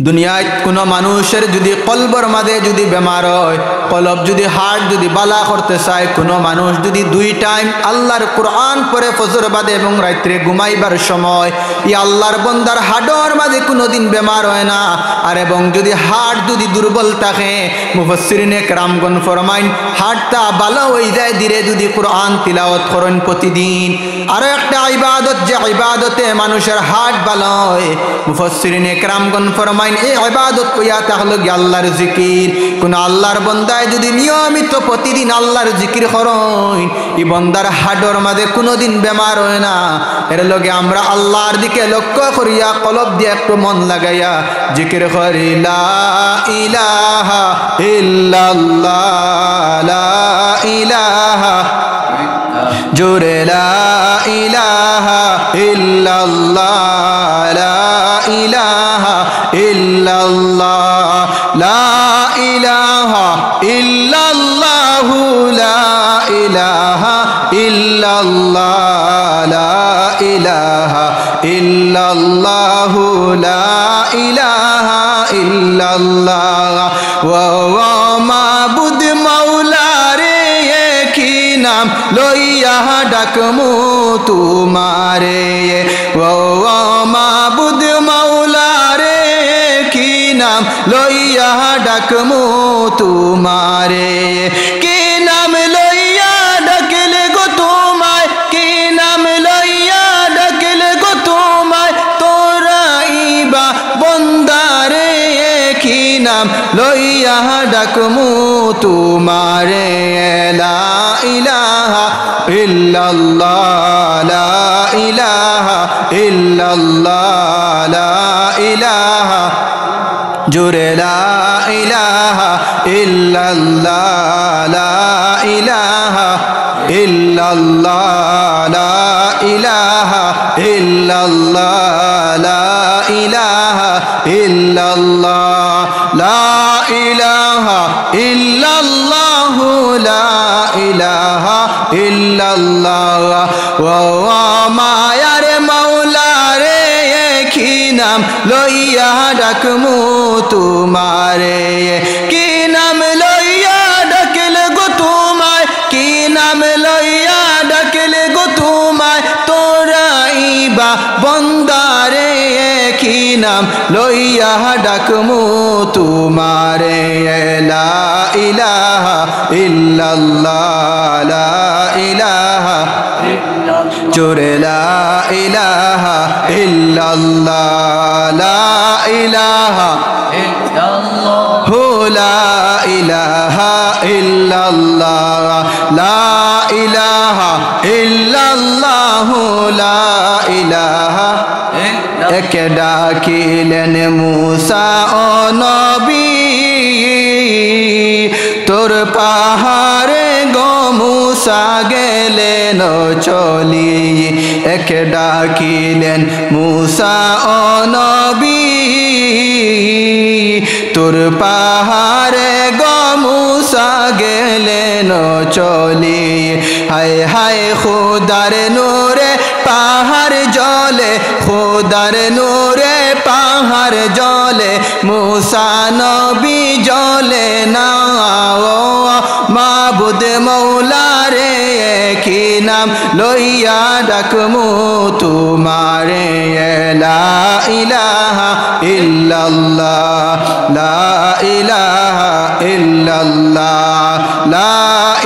দুনিয়ায় কোনো মানুষের যদি কলবর মাঝে যদি বেমার হয়, কলব যদি হার্ট যদি বালা করতে চায়, কোনো মানুষ যদি 2 টাইম আল্লাহর কোরআন পড়ে ফজর বাদে এবং রাত্রে ঘুমাইবার সময় এই আল্লাহর বান্দার হাড়ের মাঝে কোনোদিন বেমার হয় না। আর এবং যদি হার্ট যদি দুর্বল থাকে, মুফাসসিরিনে কেরামগণ ফরমাইন হার্টটা ভালো হয়ে যায় ধীরে যদি কোরআন তিলাওয়াত করেন প্রতিদিন। আরো একটা ইবাদত, যে ইবাদতে মানুষের হার্ট ভালো হয়, মুফাসসিরিনে কেরামগণ ফরমাইন এই ইবাদত কইয়া তাহলে আল্লাহর জিকির। কোন আল্লাহর বান্দায় যদি নিয়মিত প্রতিদিন আল্লাহর জিকির করেন, এই বান্দার হাড়ের মাঝে কোনোদিন বেমার হয় না। এর লগে আমরা আল্লাহর দিকে লক্ষ্য করিয়া কলব দিয়ে একটু মন লাগাইয়া জিকির করি, লা ইলাহা ইল্লাল্লাহ, লা ইলাহা জোরে লা ইলাহা ইল্লাল্লাহ, লা ইলাহা ইল্লাল্লাহ, লা ইলাহা ইল্লাল্লাহ, লা ইলাহা ইল্লাল্লাহ, লা ইলাহা ইল্লাল্লাহ, লা ইলাহা ইল্লাল্লাহ। ওয়া মাবুদ মাওলা রে কি নাম লইয়া ডাকমু তোমারে, ওয়া মাবুদ মাওলা রে কি নাম লইয়া ডাকমু তোমারে, কি নাম লইয়া ডাকলে গো তোমায়, কি নাম লইয়া ডাকলে গো তোমায়, তোরাইবা বন্দারে কি নাম লইয়া ডাকমু তোমারে, লা ইলাহা ইল্লাল্লাহ, লা ইলাহা ইল্লাল্লাহ, লা ইলাহা জোরে লা ইলাহা ইল্লাল্লাহ, লা ইলাহা ইল্লাল্লাহ, লা ইলাহা ইল্লাল্লাহ, লা ইলাহা ইল্লাল্লাহ, লা ইলাহা ইল্লাল্লাহ, লা ইলাহা ইল্লাল্লাহ। ওয়া মায়ার মাওলা রে কি নাম লইয়া ডাকমু তোমারে, কি নাম লইয়া ডাকলে গো তোমায়, কি নাম লইয়া ডাকলে গো তোমায়, তোরাইবা বন্দারে কি নাম লইয়া ডাকমু তোমারে, লা ইলাহা ইল্লাল্লাহ, লা ইলাহা জোরে লা ইলাহা ইল্লাল্লাহ, লা ইলাহা ইল্লাল্লাহ, লা ইলাহা ইল্লাল্লাহ, লা ইলাহা ইল্লাল্লাহ, লা ইলাহা। একে ডাকিলেন মূসা ও নবী, তোর পাহাড়ে গো মূসা গেলেন চলি, একে ডাকিলেন মূসা ও নবী, তোর পাহাড়ে গো মূসা গেলেন চলি, হায় হায় খোদার নূরে পাহাড় জলে, খোদার নূরে পাহাড় জলে, মূসা নবী জলে না, ও মাবুদ মৌলা রে কি নাম লইয়া ডাকমু তোমারে, লা ইলাহা ইল্লাল্লাহ, লা ইলাহা ইল্লাল্লাহ, লা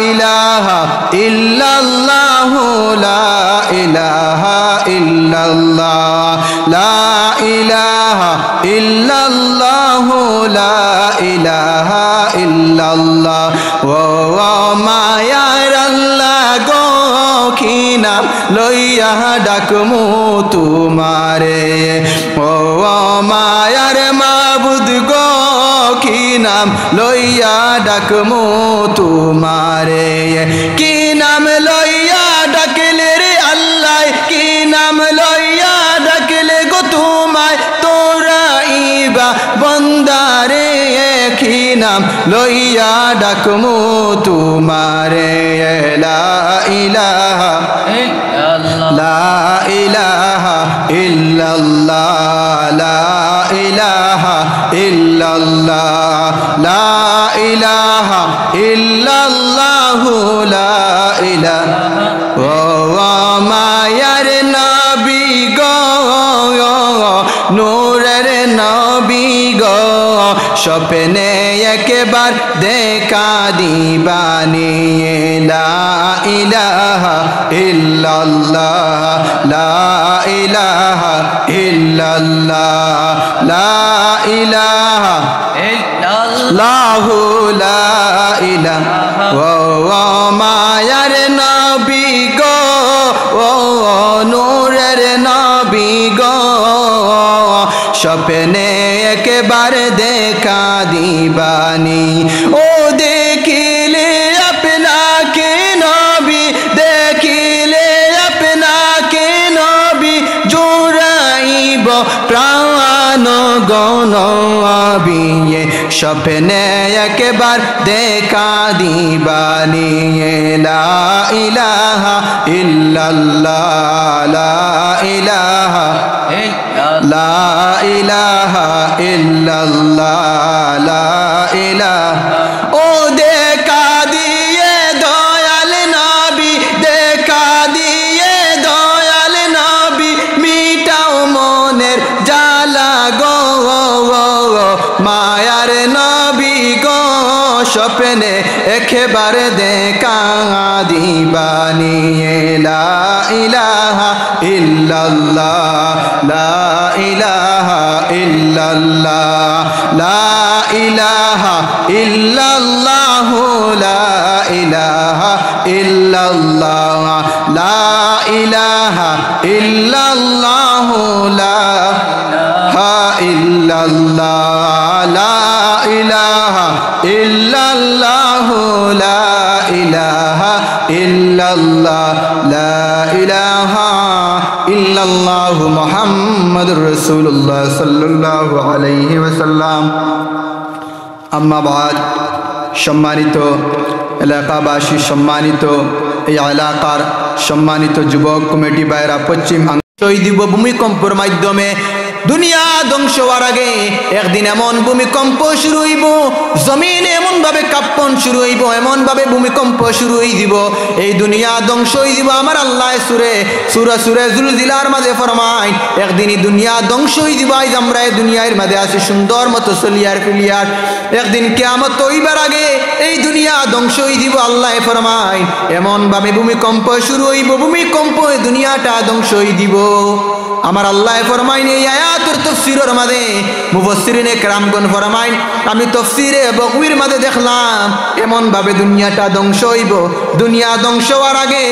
ইলাহা ইল্লাল্লাহ, লা ইলাহা ইল্লাল্লাহ, লা ইলাহা ইল্লাল্লাহ, লা ইলাহা ইল্লাল্লাহ। ও মায়ার আল্লাহ গো কি নাম লইয়া ডাকমু তোমারে, ও মায়ার মাবুদ গো কি নাম লইয়া ডাকমু তোমারে, কি নাম লইয়া ডাকলে রে আল্লাহ, কি নাম লইয়া ডাকলে গো তোমায়, তোরাইবা বন্দারে কি নাম লইয়া ডাকমু তোমারে, লা ইলাহা ইল্লাল্লাহ, লা ইলাহা ইল্লাল্লাহ, লা ইলাহা ইলাহা ইল্লাল্লাহ লা ইলাহা ইল্লাল্লাহু লা ইলাহা ও মায়ার নবী গো নূরের নবী গো স্বপ্নে একবার দেখা দিবানি লা ইলাহা ইল্লাল্লাহ লা ইলাহা ইল্লাল্লাহ লা ইলাহা ইল্লাল্লাহু লা ইলাহা ও মায়ার নবী গো ও নূরের নবী গো স্বপ্নে একবার দেখা দিবানি ও দেখিলে আপনাকে নবী দেখিলে আপনাকে নবী জোড়াইব প্রাণ গনবী স্বপ্নে একবার দেখা দিবানি লা ইলাহা ইল্লাল্লাহ লা ইলাহা লা ইলাহা ইল্লাল্লাহ লা ইলাহা ও দেখা দিয়ে দয়াল নবী দেখা দিয়ে দয়াল নবী মিটাও মনের জ্বালা গো মায়ার নবী গো স্বপ্নে একবার দেখা দিবানি লা ইলাহা ইল্লাল্লাহ লা ইলাহা ইল্লাল্লাহ লা ইলাহা ইল্লাল্লাহ লা ইলাহা ইল্লাল্লাহ লা ইলাহা ইল্লাল্লাহ লা ইল্লাল্লাহ লা ইলাহা ইল্লাল্লাহ লা ইলাহা ইল্লাল্লাহ লা ইলাহা ইল্লাল্লাহ মুহাম্মাদুর রাসূলুল্লাহ সাল্লাল্লাহু আলাইহি ওয়াসাল্লাম। আম্মা বাদ, সম্মানিত এলাকাবাসী, সম্মানিত এই এলাকার সম্মানিত যুবক কমিটি ভাইরা, পশ্চিম দিব ভূমিকম্পের মাধ্যমে দুনিয়া ধ্বংস হওয়ার আগে একদিন এমন ভূমিকম্প শুরু হইব, জমিন এমন ভাবে কাঁপন শুরু হইব, এমন ভাবে ভূমিকম্প শুরু হয়ে দিব, এই দুনিয়া ধ্বংস হয়ে দিব। আমার আল্লাহ সুরে জুলজিলার মাঝে ফরমায় একদিনই দুনিয়া ধ্বংস হয়ে দিব। আজ আমরা এই দুনিয়ার মাঝে আছি সুন্দর মতো চলিয়ার ফিলিয়ার, একদিন কিয়ামত হইবার আগে এই দুনিয়া ধ্বংস হয়ে দিব। আল্লাহ ফরমায় এমন ভাবে ভূমিকম্প শুরু হইব, ভূমিকম্প দুনিয়াটা ধ্বংস হয়ে দিব। আমার আল্লাহ ফরমাইন এই আয়াতের তাফসীরের মাঝে মুফাসসিরিনে কেরামগণ ফরমাইন আমি তাফসীরে বগবীর মাঝে দেখলাম এমন ভাবে দুনিয়াটা ধ্বংস হইব, দুনিয়া ধ্বংস হওয়ার আগে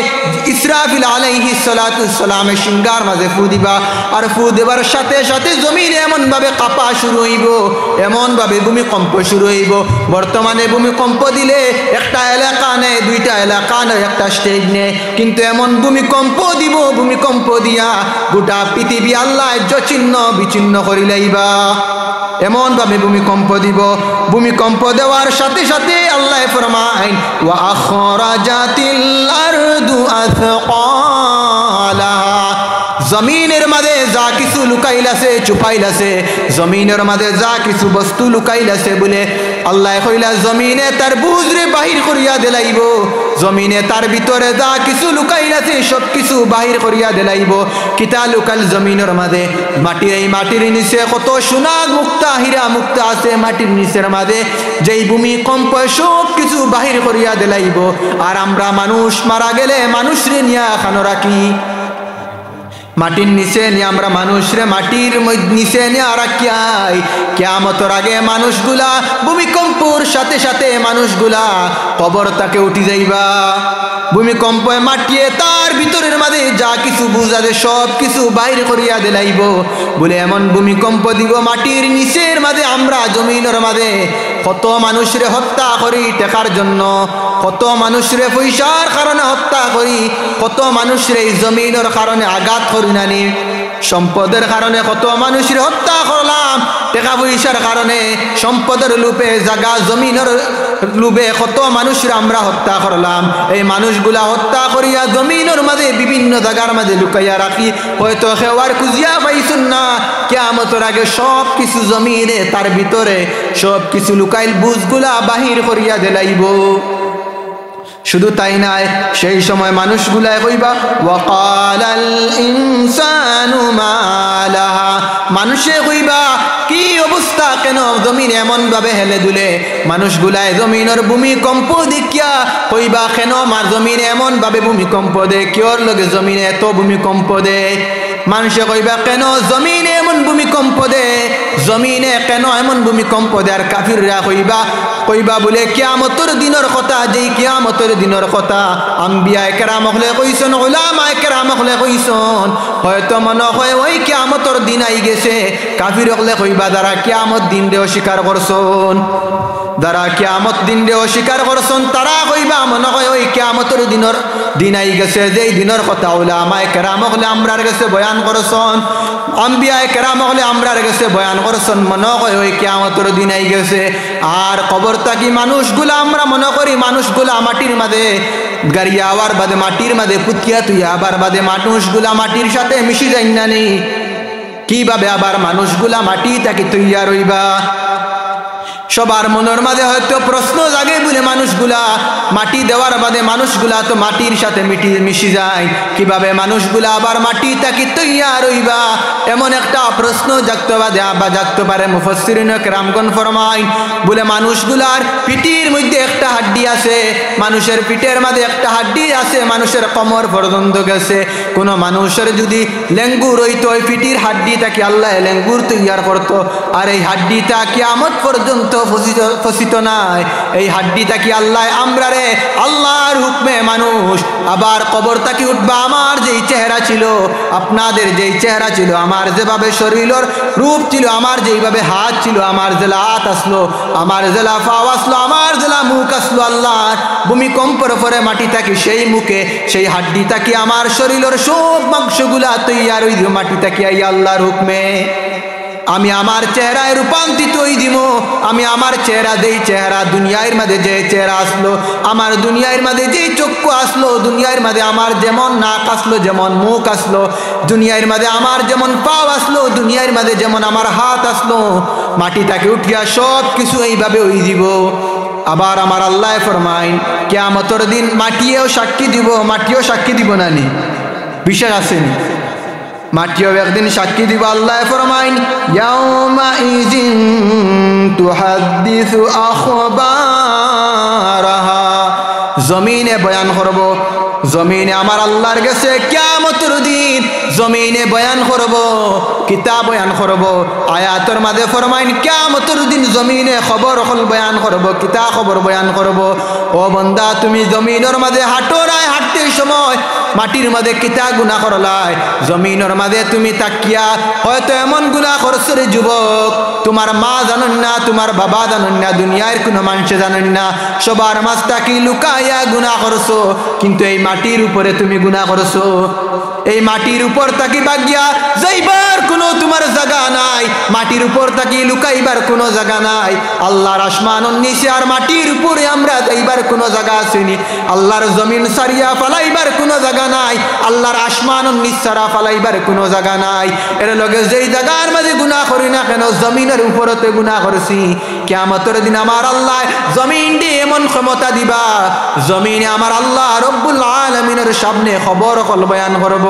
ইসরাফিল আলাইহিস সালাতু সালামের সিংহার মাঝে ফু দিবা, আর ফু দেবার সাথে সাথে জমিন এমন ভাবে কাঁপা শুরু হইব, এমন ভাবে ভূমিকম্প শুরু হইব। বর্তমানে ভূমিকম্প দিলে একটা এলাকা নেই, দুইটা এলাকা নেই, একটা স্টেট নেই, কিন্তু এমন ভূমিকম্প দিব, ভূমিকম্প দিয়া গোটা পৃথিবী আল্লাহ চিহ্ন বিচ্ছিন্ন করিলাইবা। এমন ভাবে ভূমিকম্প দিব, ভূমিকম্প দেওয়ার সাথে সাথে আল্লাহ ফরমায় ওয়া আখরাজাতিল আরদু আথকালাহা, জমিনের মাঝে যা কিছু লুকাইলাছে চুপাইলাছে, জমিনের মাঝে যা কিছু বস্তু লুকাইলাছে বলে আল্লাহ কইলা জমিনে তার বুঝরে বাহির করিয়া দিলাইব, জমিনে তার ভিতরে যা কিছু লুকাইলাছে সব কিছু বাহির করিয়া দিলাইব। কিতা লুকাল জমিনের মাঝে? মাটির, এই মাটির নিচে কত সোনা মুক্তা হীরা মুক্তা আছে মাটির নিচের মাঝে, যেই ভূমিকম্প সব কিছু বাহির করিয়া দিলাইব। আর আমরা মানুষ মারা গেলে মানুষরে নিয়া খানো রাখি, মাটির নিচে নিয়ে আমরা মানুষরে মাটির নিচে নিয়ে রাখিয়াই। কিয়ামতের আগে মানুষগুলা ভূমিকম্পর সাথে সাথে মানুষগুলা কবর তাকে উঠি যাইবা, ভূমিকম্পে মাটিয়ে তার ভিতরের মাঝে যা কিছু বুঝাতে সব কিছু বাইরে করিয়া দিলাইব বলে এমন ভূমিকম্প দিব। মাটির নিচের মাঝে আমরা জমিনের মাঝে কত মানুষরে হত্যা করি টেকার জন্য, কত মানুষরে পয়সার কারণে হত্যা করি, কত মানুষরে জমিনের কারণে আঘাত করি নানি, সম্পদের কারণে কত মানুষের হত্যা করলাম, টাকা পয়সার কারণে, সম্পদের লোভে, জায়গা জমিনের লোভে কত মানুষের আমরা হত্যা করলাম। এই মানুষগুলা হত্যা করিয়া জমিনের মাঝে বিভিন্ন জায়গার মাঝে লুকাইয়া রাখি, হয়তো খেওয়ার খুঁজিয়া পাইছুন না। কিয়ামতের আগে সব কিছু জমিনে, তার ভিতরে সব কিছু লুকাইল বুঝগুলা বাহির করিয়া দিলাইব। শুধু তাই নাই, সেই সময় মানুষগুলায় কইবা ওয়াকালাল ইনসানু মা লাহা, মানুষে কইবা কি অবস্থা, কেন জমিন এমন ভাবে হেলে দুলে। মানুষগুলায় জমিনের ভূমিকম্প দেখিয়া কইবা কেন আমার জমিন এমন ভাবে ভূমিকম্প দে, কিওর লগে জমিনে এত ভূমিকম্প দে। মানুষে কইবা কেন জমিনে এমন ভূমিকম্প দে, জমিনে কেন এমন ভূমিকম্প দে। আর কাফিররা কইবা বলে কিয়ামতের দিনের কথা, যেই কিয়ামতের দিনের কথা আম্বিয়ায়ে কেরাম হলে কইছেন, উলামায়ে কেরাম হলে কইছেন, হয়তো মনে হয় ওই কিয়ামতের দিন আই গেছে। কাফির হলে কইবা যারা কিয়ামত দিন রে অস্বীকার করছেন, যারা কিয়ামত দিন রে অস্বীকার করছেন, তারা কইবা মনে হয় ওই কিয়ামতের দিন আই গেছে, যেই দিনের কথা উলামায়ে কেরাম হলে আমরার কাছে বয়ান করছেন, আম্বিয়ায়ে কেরাম হলে আমরার কাছে বয়ান করছেন, মনে হয় ওই কিয়ামতের দিন আই গেছে। আর কবর থাকি মানুষগুলা আমরা মনে করি মানুষগুলা মাটির মাঝে গাড়িয়া আবার বাদে মাটির মাঝে পুতিয়া তুই আবার বাদে মানুষগুলা মাটির সাথে মিশি যাই না নি, কিভাবে আবার মানুষগুলা মাটি থাকি তুইয়া রইবা। সবার মনের মাঝে হয়তো প্রশ্ন জাগে বলে মানুষগুলা মাটি দেওয়ার বাদে মানুষগুলা তো মাটির সাথে মিশি যায়, কিভাবে মানুষগুলা আবার মাটি থাকি তৈয়া রইবা। এমন একটা প্রশ্ন জাগতে পারে। মুফাসসিরিন কেরামগণ ফরমায় বলে মানুষগুলার পিঠির মধ্যে একটা হাড্ডি আছে, মানুষের পিঠের মাঝে একটা হাড্ডি আছে, মানুষের কোমর পর্যন্ত গেছে। কোনো মানুষের যদি লেঙ্গুর হইতো, ওই পিঠির হাড্ডি থাকি আল্লাহ লেঙ্গুর তৈয়ার করতো, আর এই হাড্ডিটা কিয়ামত পর্যন্ত ফসিত নাই। এই হাড্ডিটা কি আল্লাহ আমরা রে আল্লাহর হুকমে মানুষ আবার কবর তাকি উঠবা। আমার যেই চেহারা ছিল, আপনাদের যেই চেহারা ছিল, আমার যেভাবে শরীরের রূপ ছিল, আমার যেইভাবে হাত ছিল, আমার জেলা হাত আসলো, আমার জেলা পাও আসলো, আমার জেলা মুখ আসলো, আল্লাহ ভূমিকম্পের পরে মাটি থাকি সেই মুখে সেই হাড্ডি থাকি আমার শরীরের সব মাংসগুলা তৈয়ার হই দিও মাটি থাকি আই আল্লাহর হুকমে। আমি আমার চেহারায় রূপান্তরিত হই দিব। আমি আমার চেহারা যেই চেহারা দুনিয়ার মাঝে যে চেহারা আসলো, আমার দুনিয়ার মাঝে যেই চক্ষু আসলো, দুনিয়ার মাঝে আমার যেমন নাক আসলো, যেমন মুখ আসলো, দুনিয়ার মাঝে আমার যেমন পাও আসলো, দুনিয়ার মাঝে যেমন আমার হাত আসলো, মাটি তাকে উঠিয়া সব কিছু এইভাবে হই দিব। আবার আমার আল্লাহ ফরমাইন কিয়ামতের দিন মাটিও সাক্ষী দিব, মাটিও সাক্ষী দিব না নি, বিশ্বাস আসেনি? মাটিও একদিন সাক্ষী দিব। আল্লাহ ফরমাইন ইয়াউমা ইযিন তুহাদ্দিসু আখবারাহা, জমিনে বয়ান করব, জমিনে আমার আল্লাহর কাছে কিয়ামতের দিন জমিনে বয়ান করব, কিতাব বয়ান করব। আয়াতের মাঝে ফরমাইন কিয়ামতের দিন জমিনে খবর হল বয়ান করব, কিতাব খবর বয়ান করব। ও বান্দা তুমি জমিনের মাঝে হাঁটো নাই, হাঁটতে সময় মাটির মাঝে কিতা গুনাহ করলাই, জমিনের মাঝে তুমি তাকিয়া হয়তো এমন গুনাহ করছো রে যুবক, তোমার মা জানেন না, তোমার বাবা জানেন না, দুনিয়ার কোনো মানুষ জানেন না, সবার মাঝ তাকি লুকাইয়া গুনাহ করছো, কিন্তু এই মাটির উপরে তুমি গুনাহ করছো। এই মাটির উপর তাকি বাগিয়া যাইবার কোনো তোমার জায়গা নাই, মাটির উপর তাকি লুকাইবার কোনো জায়গা নাই। আল্লাহর আসমানের নিচে আর মাটির উপরে আমরা যাইবার কোনো জায়গা আসেনি, আল্লাহর জমিন সারিয়া ফালাইবার কোনো জায়গা নাই, আল্লাহর আসমানের নিচ সারা ফালাইবার কোনো জায়গা নাই। এর লগে যেই জায়গার মাঝে গুনাহ করি না কেন জমিনের উপরতে গুনাহ করছি, কিয়ামতের দিন আমার আল্লাহ জমিন দিয়ে এমন ক্ষমতা দিবা, জমিনে আমার আল্লাহ রব্বুল আলামিনের সামনে খবর কল বয়ান করব,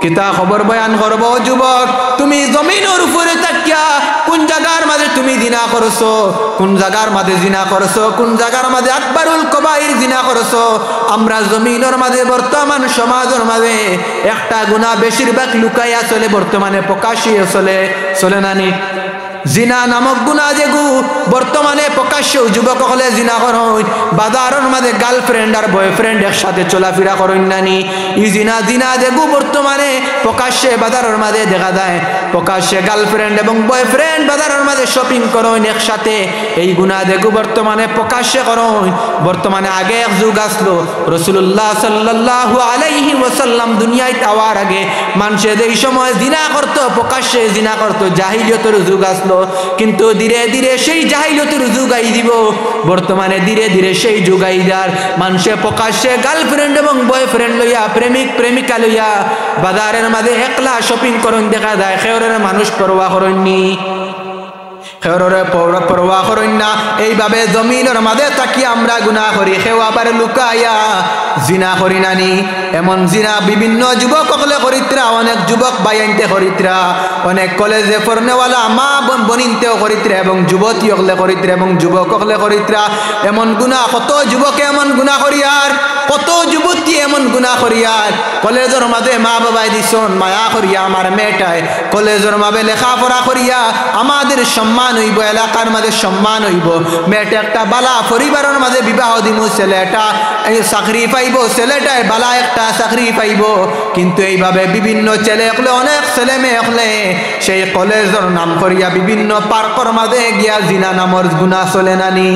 কিতা খবর বয়ান করব। যুবক তুমি জমিনের উপরে তাকিয়া কোন জায়গার মাঝে তুমি জিনা করছো, কোন জায়গার মাঝে জিনা করছো, কোন জায়গার মাঝে আকবারুল কবাইর জিনা করছো। আমরা জমিনের মাঝে বর্তমান সমাজের মাঝে একটা গুনাহ বেশিরভাগ লুকাইয়া চলে, বর্তমানে প্রকাশিয়ে চলে, চলে না নি? জিনা নামক গুণা যেগু বর্তমানে প্রকাশ্য যুবক হলে জিনা করুন, বাজারের মাঝে গার্লফ্রেন্ড আর বয়ফ্রেন্ড একসাথে চলাফেরা করুন নানি। ই জিনা জিনা যেগু বর্তমানে প্রকাশ্যে বাজারের মাঝে দেখা যায়, প্রকাশ্যে গার্লফ্রেন্ড এবং বয়ফ্রেন্ড বাজারের মাঝে শপিং করুন একসাথে, এই গুণা যেগু বর্তমানে প্রকাশ্যে করুন। বর্তমানে আগে এক যুগ আসলো, রাসূলুল্লাহ সাল্লাল্লাহু আলাইহি ওয়াসাল্লাম দুনিয়ায় আওয়ার আগে মানুষে এই সময় জিনা করতো, প্রকাশ্যে জিনা করতো, জাহিলিয়তের যুগ আসলো। কিন্তু ধীরে ধীরে সেই জাহিলিয়তের যুগ আই দিব, বর্তমানে ধীরে ধীরে সেই যুগ আই যার মানুষে প্রকাশ্যে গার্লফ্রেন্ড এবং বয়ফ্রেন্ড লইয়া, প্রেমিক প্রেমিকা লইয়া বাজারের মাঝে একলা শপিং করুন দেখা যায়। খেয়রের মানুষ পরোয়া করেননি, খেয়রের পরোয়া করেন না। এইভাবে জমিনের মাঝে থাকি আমরা গুনাহ করি, সেও আবার লুকাইয়া জিনা করি নানি। এমন জিনা বিভিন্ন যুবক সকলে করিত্রা, অনেক যুবক বাইনতে করিত্রা, অনেক কলেজে পড়নেওয়ালা মা বনিনতেও করিত্রা এবং যুবতী সকলে করিত্রা এবং যুবক সকলে করিত্রা। এমন গুনাহ কত যুবকে এমন গুনাহ করিয়ার, কত যুবতী এমন গুনাহ করিয়ার। কলেজের মাঝে মা বাবাই দিছন মায়া করিয়া আমার মেয়েটায় কলেজের মাঝে লেখাপড়া করিয়া আমাদের সম্মান হইব, এলাকার মাঝে সম্মান হইব, মেয়েটা একটা বালা পরিবারের মাঝে বিবাহ দিমু, ছেলেটা চাকরি পাইব, ছেলেটায় বালা একটা চাকরি পাইব। কিন্তু এইভাবে বিভিন্ন ছেলে হলে, অনেক ছেলে মেয়ে হলে সেই কলেজের নাম করিয়া বিভিন্ন পার্কর মাঝে গিয়া জিনা নামর গুনাহ চলে নানি।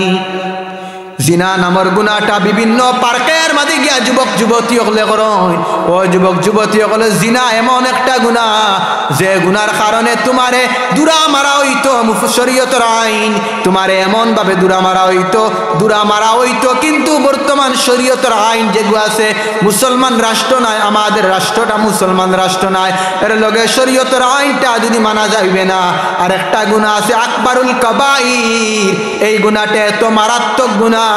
জিনা নামর গুনাহটা বিভিন্ন পার্কের মাঝে গিয়া যুবক যুবতী হলে করুন। ও যুবক যুবতী হলে জিনা এমন একটা গুনাহ যে গুনার কারণে তোমারে দূরা মারা হইতো, শরীয়তের আইন তোমারে এমন ভাবে দূরা মারা হইতো। কিন্তু বর্তমান শরীয়তের আইন যেগুলো আছে, মুসলমান রাষ্ট্র নয়, আমাদের রাষ্ট্রটা মুসলমান রাষ্ট্র নয়, এর লগে শরীয়তের আইনটা যদি মানা যাইবে না। আর একটা গুনাহ আছে আকবারুল কাবাইর, এই গুনাহটা এত মারাত্মক গুনাহ,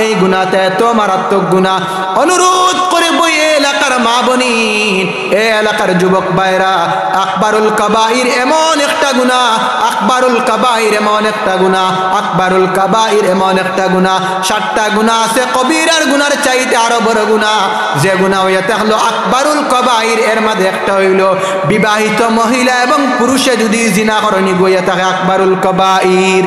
এই গুনাহটা এত মারাত্মক গুনাহ। অনুরোধ করে বই এলাকার মা বোনিন, এ এলাকার যুবক ভাইরা, আকবারুল কাবাইর এমন একটা গুনাহ, আকবারুল কাবাইর এমন একটা গুনাহ, আকবারুল কাবাইর এমন একটা গুনাহ। 7টা গুনাহ আছে কবিরার গুনার চাইতে আরো বড় গুনাহ, যে গুনাহ হইতে হলো আকবারুল কাবাইর। এর মধ্যে একটা হইল বিবাহিত মহিলা এবং পুরুষে যদি জিনা করনি গইয়া থাকে আকবারুল কাবাইর।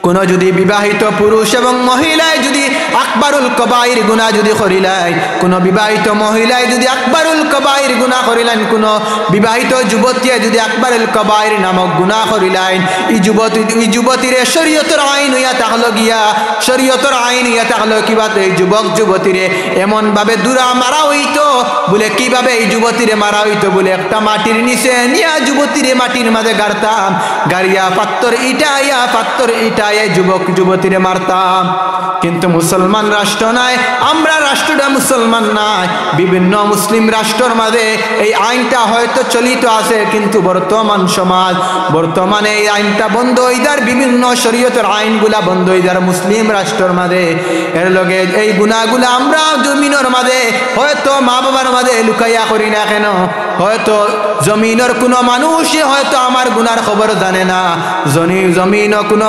কোন যদি বিবাহিত পুরুষ এবং মহিলায় যদি আকবারুল কাবাইর গুনাহ যদি করিলাই, কোন বিবাহিত মহিলায় যদি আকবারুল কাবাইর গুনাহ করিলেন, কোন বিবাহিত যুবতী যদি আকবারুল কাবাইর নামক গুনাহ করিলেন, এই যুবতীরে শরীয়তের আইন হইয়া থাকলো গিয়া, শরীয়তের আইন হইয়া থাকলো কিভাবে এই যুবক যুবতীরে এমন ভাবে দূরা মারা হইতো। বলে কিভাবে এই যুবতীরে মারা হইতো, বলে একটা মাটির নিচে নিয়া যুবতীরে মাটির মাঝে গাড়তাম, গাড়িয়া পাত্তর ইটাইয়া যুবক যুবতীরে মারতাম। কিন্তু মুসলমান রাষ্ট্র নাই, আমরা রাষ্ট্রটা মুসলমান নাই। বিভিন্ন মুসলিম রাষ্ট্রের মাঝে এই আইনটা হয়তো চলিত আছে, কিন্তু বর্তমান সমাজ, বর্তমানে এই আইনটা বন্ধ হয়ে যার, বিভিন্ন শরীয়তের আইনগুলা বন্ধ হয়ে যার মুসলিম রাষ্ট্রের মাঝে। এর লগে এই গুনাহগুলা আমরা জমিনের মাঝে হয়তো মা বাবার মাঝে লুকাইয়া করি না কেন, হয়তো জমিনের কোনো মানুষই হয়তো আমার গুনার খবর জানে না, জমিন কোনো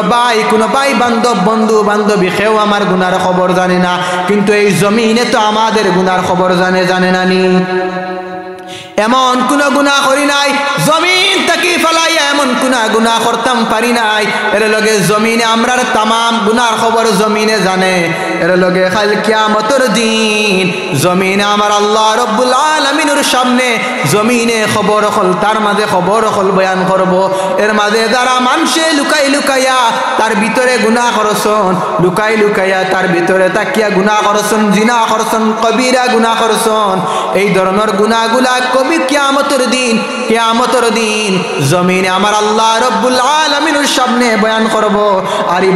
ভাই বান্ধব বন্ধু বান্ধবী কেউ আমার গুনার খবর জানে না। কিন্তু এই জমিনে তো আমাদের গুনার খবর জানে না নি। এমন কোন গুনাহ করি নাই, জমিন থাকি ফেলাইয়া এমন কোন গুনাহ করতাম পারি নাই। এর লগে জমিনে আমরার তামাম গুনার খবর জমিনে জানে। এর লগে কাল কিয়ামতের দিন জমিনে আমার আল্লাহ রব্বুল আলামিনের সামনে জমিনে খবর হল, তার মাঝে খবর হল বয়ান করব। এর মাঝে যারা মানুষে লুকাইয়া তার ভিতরে গুনাহ করছন, লুকাইয়া তার ভিতরে তাকিয়া গুনাহ করছন, জিনা করছন, কবিরা গুনাহ করছন, এই ধরনের গুনাহগুলা কিয়ামতের দিন জমিনে আমার আল্লাহ রব্বুল আলামিনের সামনে বয়ান করব। আর এই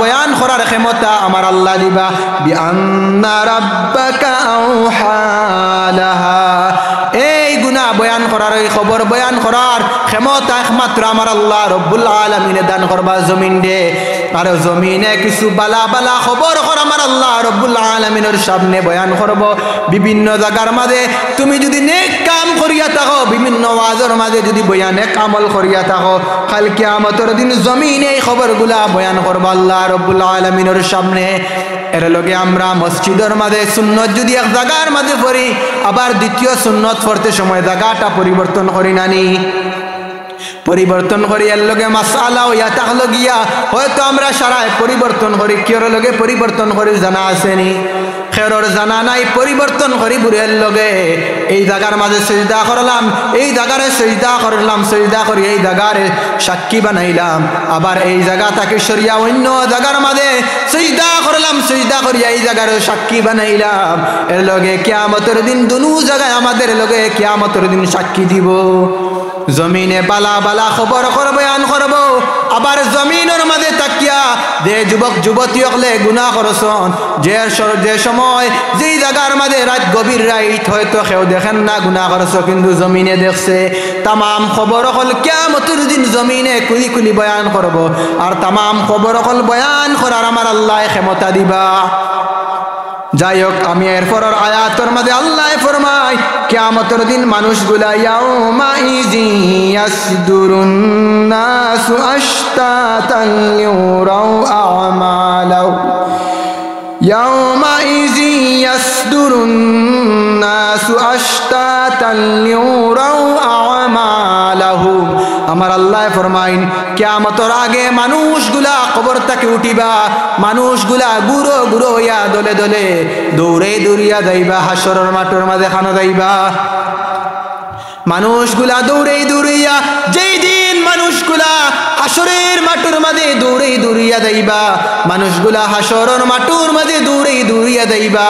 বয়ান করার ক্ষমতা আমার আল্লাহ দিবা। বিআন্না রাব্বাকা আওহা লাহা, এই গুনাহ বয়ান করার, এই খবর বয়ান করার ক্ষমতা একমাত্র আমার আল্লাহ রব্বুল আলামিনে দান করবা জমিন দে। আর জমিনে কিছু বালা খবর আমার আল্লাহ রব্বুল আলামিনের সামনে বয়ান করব। বিভিন্ন জায়গার মাঝে তুমি যদি নেক কাম করিয়া থাকো, বিভিন্ন ওয়াজের মাঝে যদি বয়ান নেক আমল করিয়া থাকো, কাল কিয়ামতের দিন জমিনে এই খবরগুলা বয়ান করব আল্লাহ রব্বুল আলামিনের সামনে। এর লগে আমরা মসজিদের মাঝে সুন্নত যদি এক জায়গার মাঝে পড়ি, আবার দ্বিতীয় সুন্নত পড়তে সময় জায়গাটা পরিবর্তন করি নানি। পরিবর্তন করি এর লগে মাসআলা হইয়া থাকলো গিয়া হয়তো আমরা সারায় পরিবর্তন করি কিয়র লগে পরিবর্তন করি জানা আসেনি খেরর জানা নাই পরিবর্তন করি বুড়ের লগে এই জায়গার মাঝে সিজদা করলাম এই জায়গারে সিজদা করলাম সিজদা করি এই জায়গারে সাক্ষী বানাইলাম আবার এই জায়গা থেকে সরিয়া অন্য জায়গার মাঝে সিজদা করলাম সিজদা করি এই জায়গারে সাক্ষী বানাইলাম এর লগে কিয়ামতের দিন দুনু জায়গায় আমাদের লগে কিয়ামতের দিন সাক্ষী দিব জমিনে বালা বালা খবর বয়ান করব আবার জমিনের মাঝে তাকিয়া যে যুবক যুবতী হলে গুনাহ করছন যে সময় যেই জায়গার মাঝে রাত গভীর রাত হয়তো কেউ দেখেন না গুনাহ করছো কিন্তু জমিনে দেখছে তামাম খবর হল কিয়ামতের দিন জমিনে কুলি কুলি বয়ান করব আর তামাম খবর হল বয়ান করার আমার আল্লাহ ক্ষমতা দিবা যাই হোক আমি এরপর আয়াতের মধ্যে আল্লাহ ফরমায় কিয়ামতের দিন মানুষগুলা ইয়াউমা ইজি ইয়াসদুরুন নাসু আশতাতান লিউরাউ আমালাহু ইয়াউমা ইজি ইয়াসদুরুন নাসু আশতাতান লিউরাউ আমালাহু আমার আল্লাহ ফরমাইন কিয়ামতের আগে মানুষগুলা কবর থেকে উঠিবা মানুষগুলা গুরো গুরো হইয়া দলে দলে দৌড়ে দৌড়িয়া যাইবা হাসরের মাঠের মাঝে খানা যাইবা মানুষগুলা দৌড়ে দৌড়িয়া যেই দিন মানুষগুলা হাসরের মাঠের মাঝে দৌড়ে দৌড়িয়া যাইবা মানুষগুলা হাসরের মাঠের মাঝে দৌড়ে দৌড়িয়া যাইবা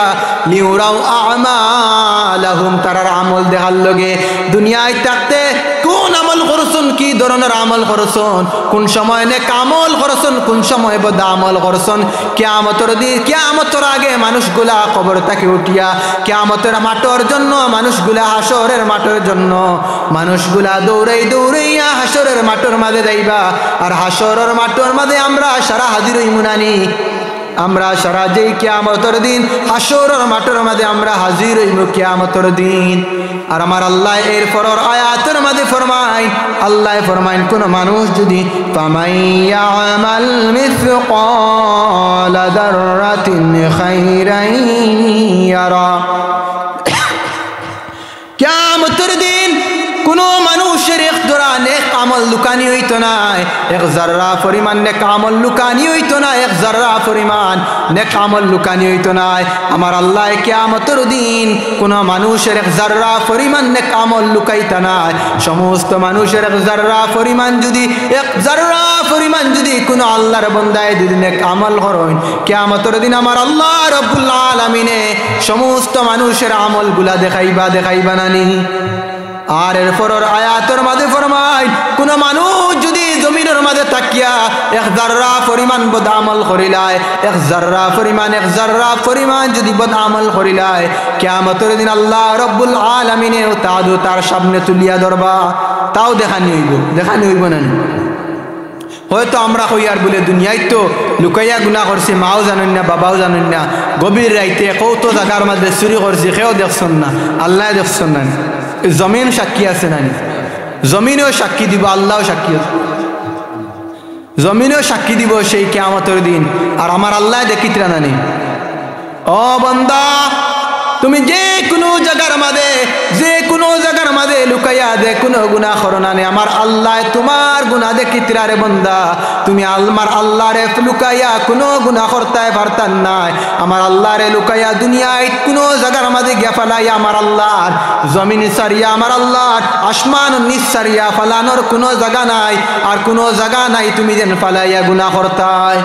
লিউরাউ আমালাহুম তারার আমল দেখার লগে দুনিয়ায় থাকতে কোন আমল করছুন কি ধরনের আমল করছুন কোন সময় নেক আমল করছুন কোন সময় বদ আমল করছুন কিয়ামতের দিন কিয়ামতের আগে মানুষগুলা কবর থেকে উঠিয়া কিয়ামতের মাঠের জন্য মানুষগুলা হাসরের মাঠের জন্য মানুষগুলা দৌড়ে দৌড়াইয়া হাসরের মাঠের মাঝে যাইবা আর হাসরের মাঠের মাঝে আমরা সারা হাজির হইমু নানি আমরা সারা যেই কিয়ামতের দিন হাসরের মাঠের মাঝে আমরা হাজির হইমু কিয়ামতের দিন আর আমার আল্লাহ এর পরের আয়াতের মাঝে ফরমায় আল্লাহ ফরমায় কোন মানুষ যদি ফামাইয়ামাল মিসকালা যাররাতিন খাইরান ইয়ারা কিয়ামতের দিন কোন মানুষের একজোড়া নেক আমল লুকানি হইতো না এক জাররা পরিমাণ নেক আমল লুকানি হইতো না এক জাররা পরিমাণ নেক আমল লুকানি হইতো না আমার আল্লাহ কিয়ামতের দিন কোন মানুষের এক জাররা পরিমাণ নেক আমল লুকাইতা না সমস্ত মানুষের এক জাররা পরিমাণ যদি কোন আল্লাহর বান্দায় যদি নেক আমল করেন কিয়ামতের দিন আমার আল্লাহ রব্বুল আলামিনে সমস্ত মানুষের আমলগুলা দেখাইবা নানি আর এরপর আয়াতের মাঝে ফরমায় কোন মানুষ যদি জমিনের মাঝে তাকিয়া এক জাররা পরিমাণ বদ আমল করিলায় এক জাররা পরিমাণ যদি বদ আমল করিলায় কিয়ামতের দিন আল্লাহ রব্বুল আলামিনে তার সামনে তুলিয়া ধরবা তাও দেখানি হইব না হয়তো আমরা কইয়ার বলে দুনিয়ায় তো লুকাইয়া গুনাহ করছে মাও জানেন না বাবাও জানেন না গভীর রাইতে কত জায়গার মধ্যে চুরি করছে কেউ দেখছেন না আল্লাহ দেখছেন না জমিন সাক্ষী আছে নানি জমিনেও সাক্ষী দিব আল্লাহও সাক্ষী আছে জমিনেও সাক্ষী দিব সেই কিয়ামতের দিন আর আমার আল্লাহ দেখিতরা নানি ও বান্দা তুমি যে কোনো জায়গার মাঝে লুকাইয়া দে কোনো গুনাহ করো না আমার আল্লাহ তোমার গুনাহ দেখিতরা রে বান্দা তুমি আমার আল্লাহ রে লুকাইয়া কোনো গুনাহ করতে পারতান না আমার আল্লাহ রে লুকাইয়া দুনিয়ায় কোনো জায়গার মাঝে গিয়া ফেলাইয়া আমার আল্লাহ জমিন সারিয়া আমার আল্লাহ আসমান নিচ সারিয়া ফেলানোর কোনো জায়গা নাই আর কোনো জায়গা নাই তুমি যেন ফেলাইয়া গুনাহ করতাই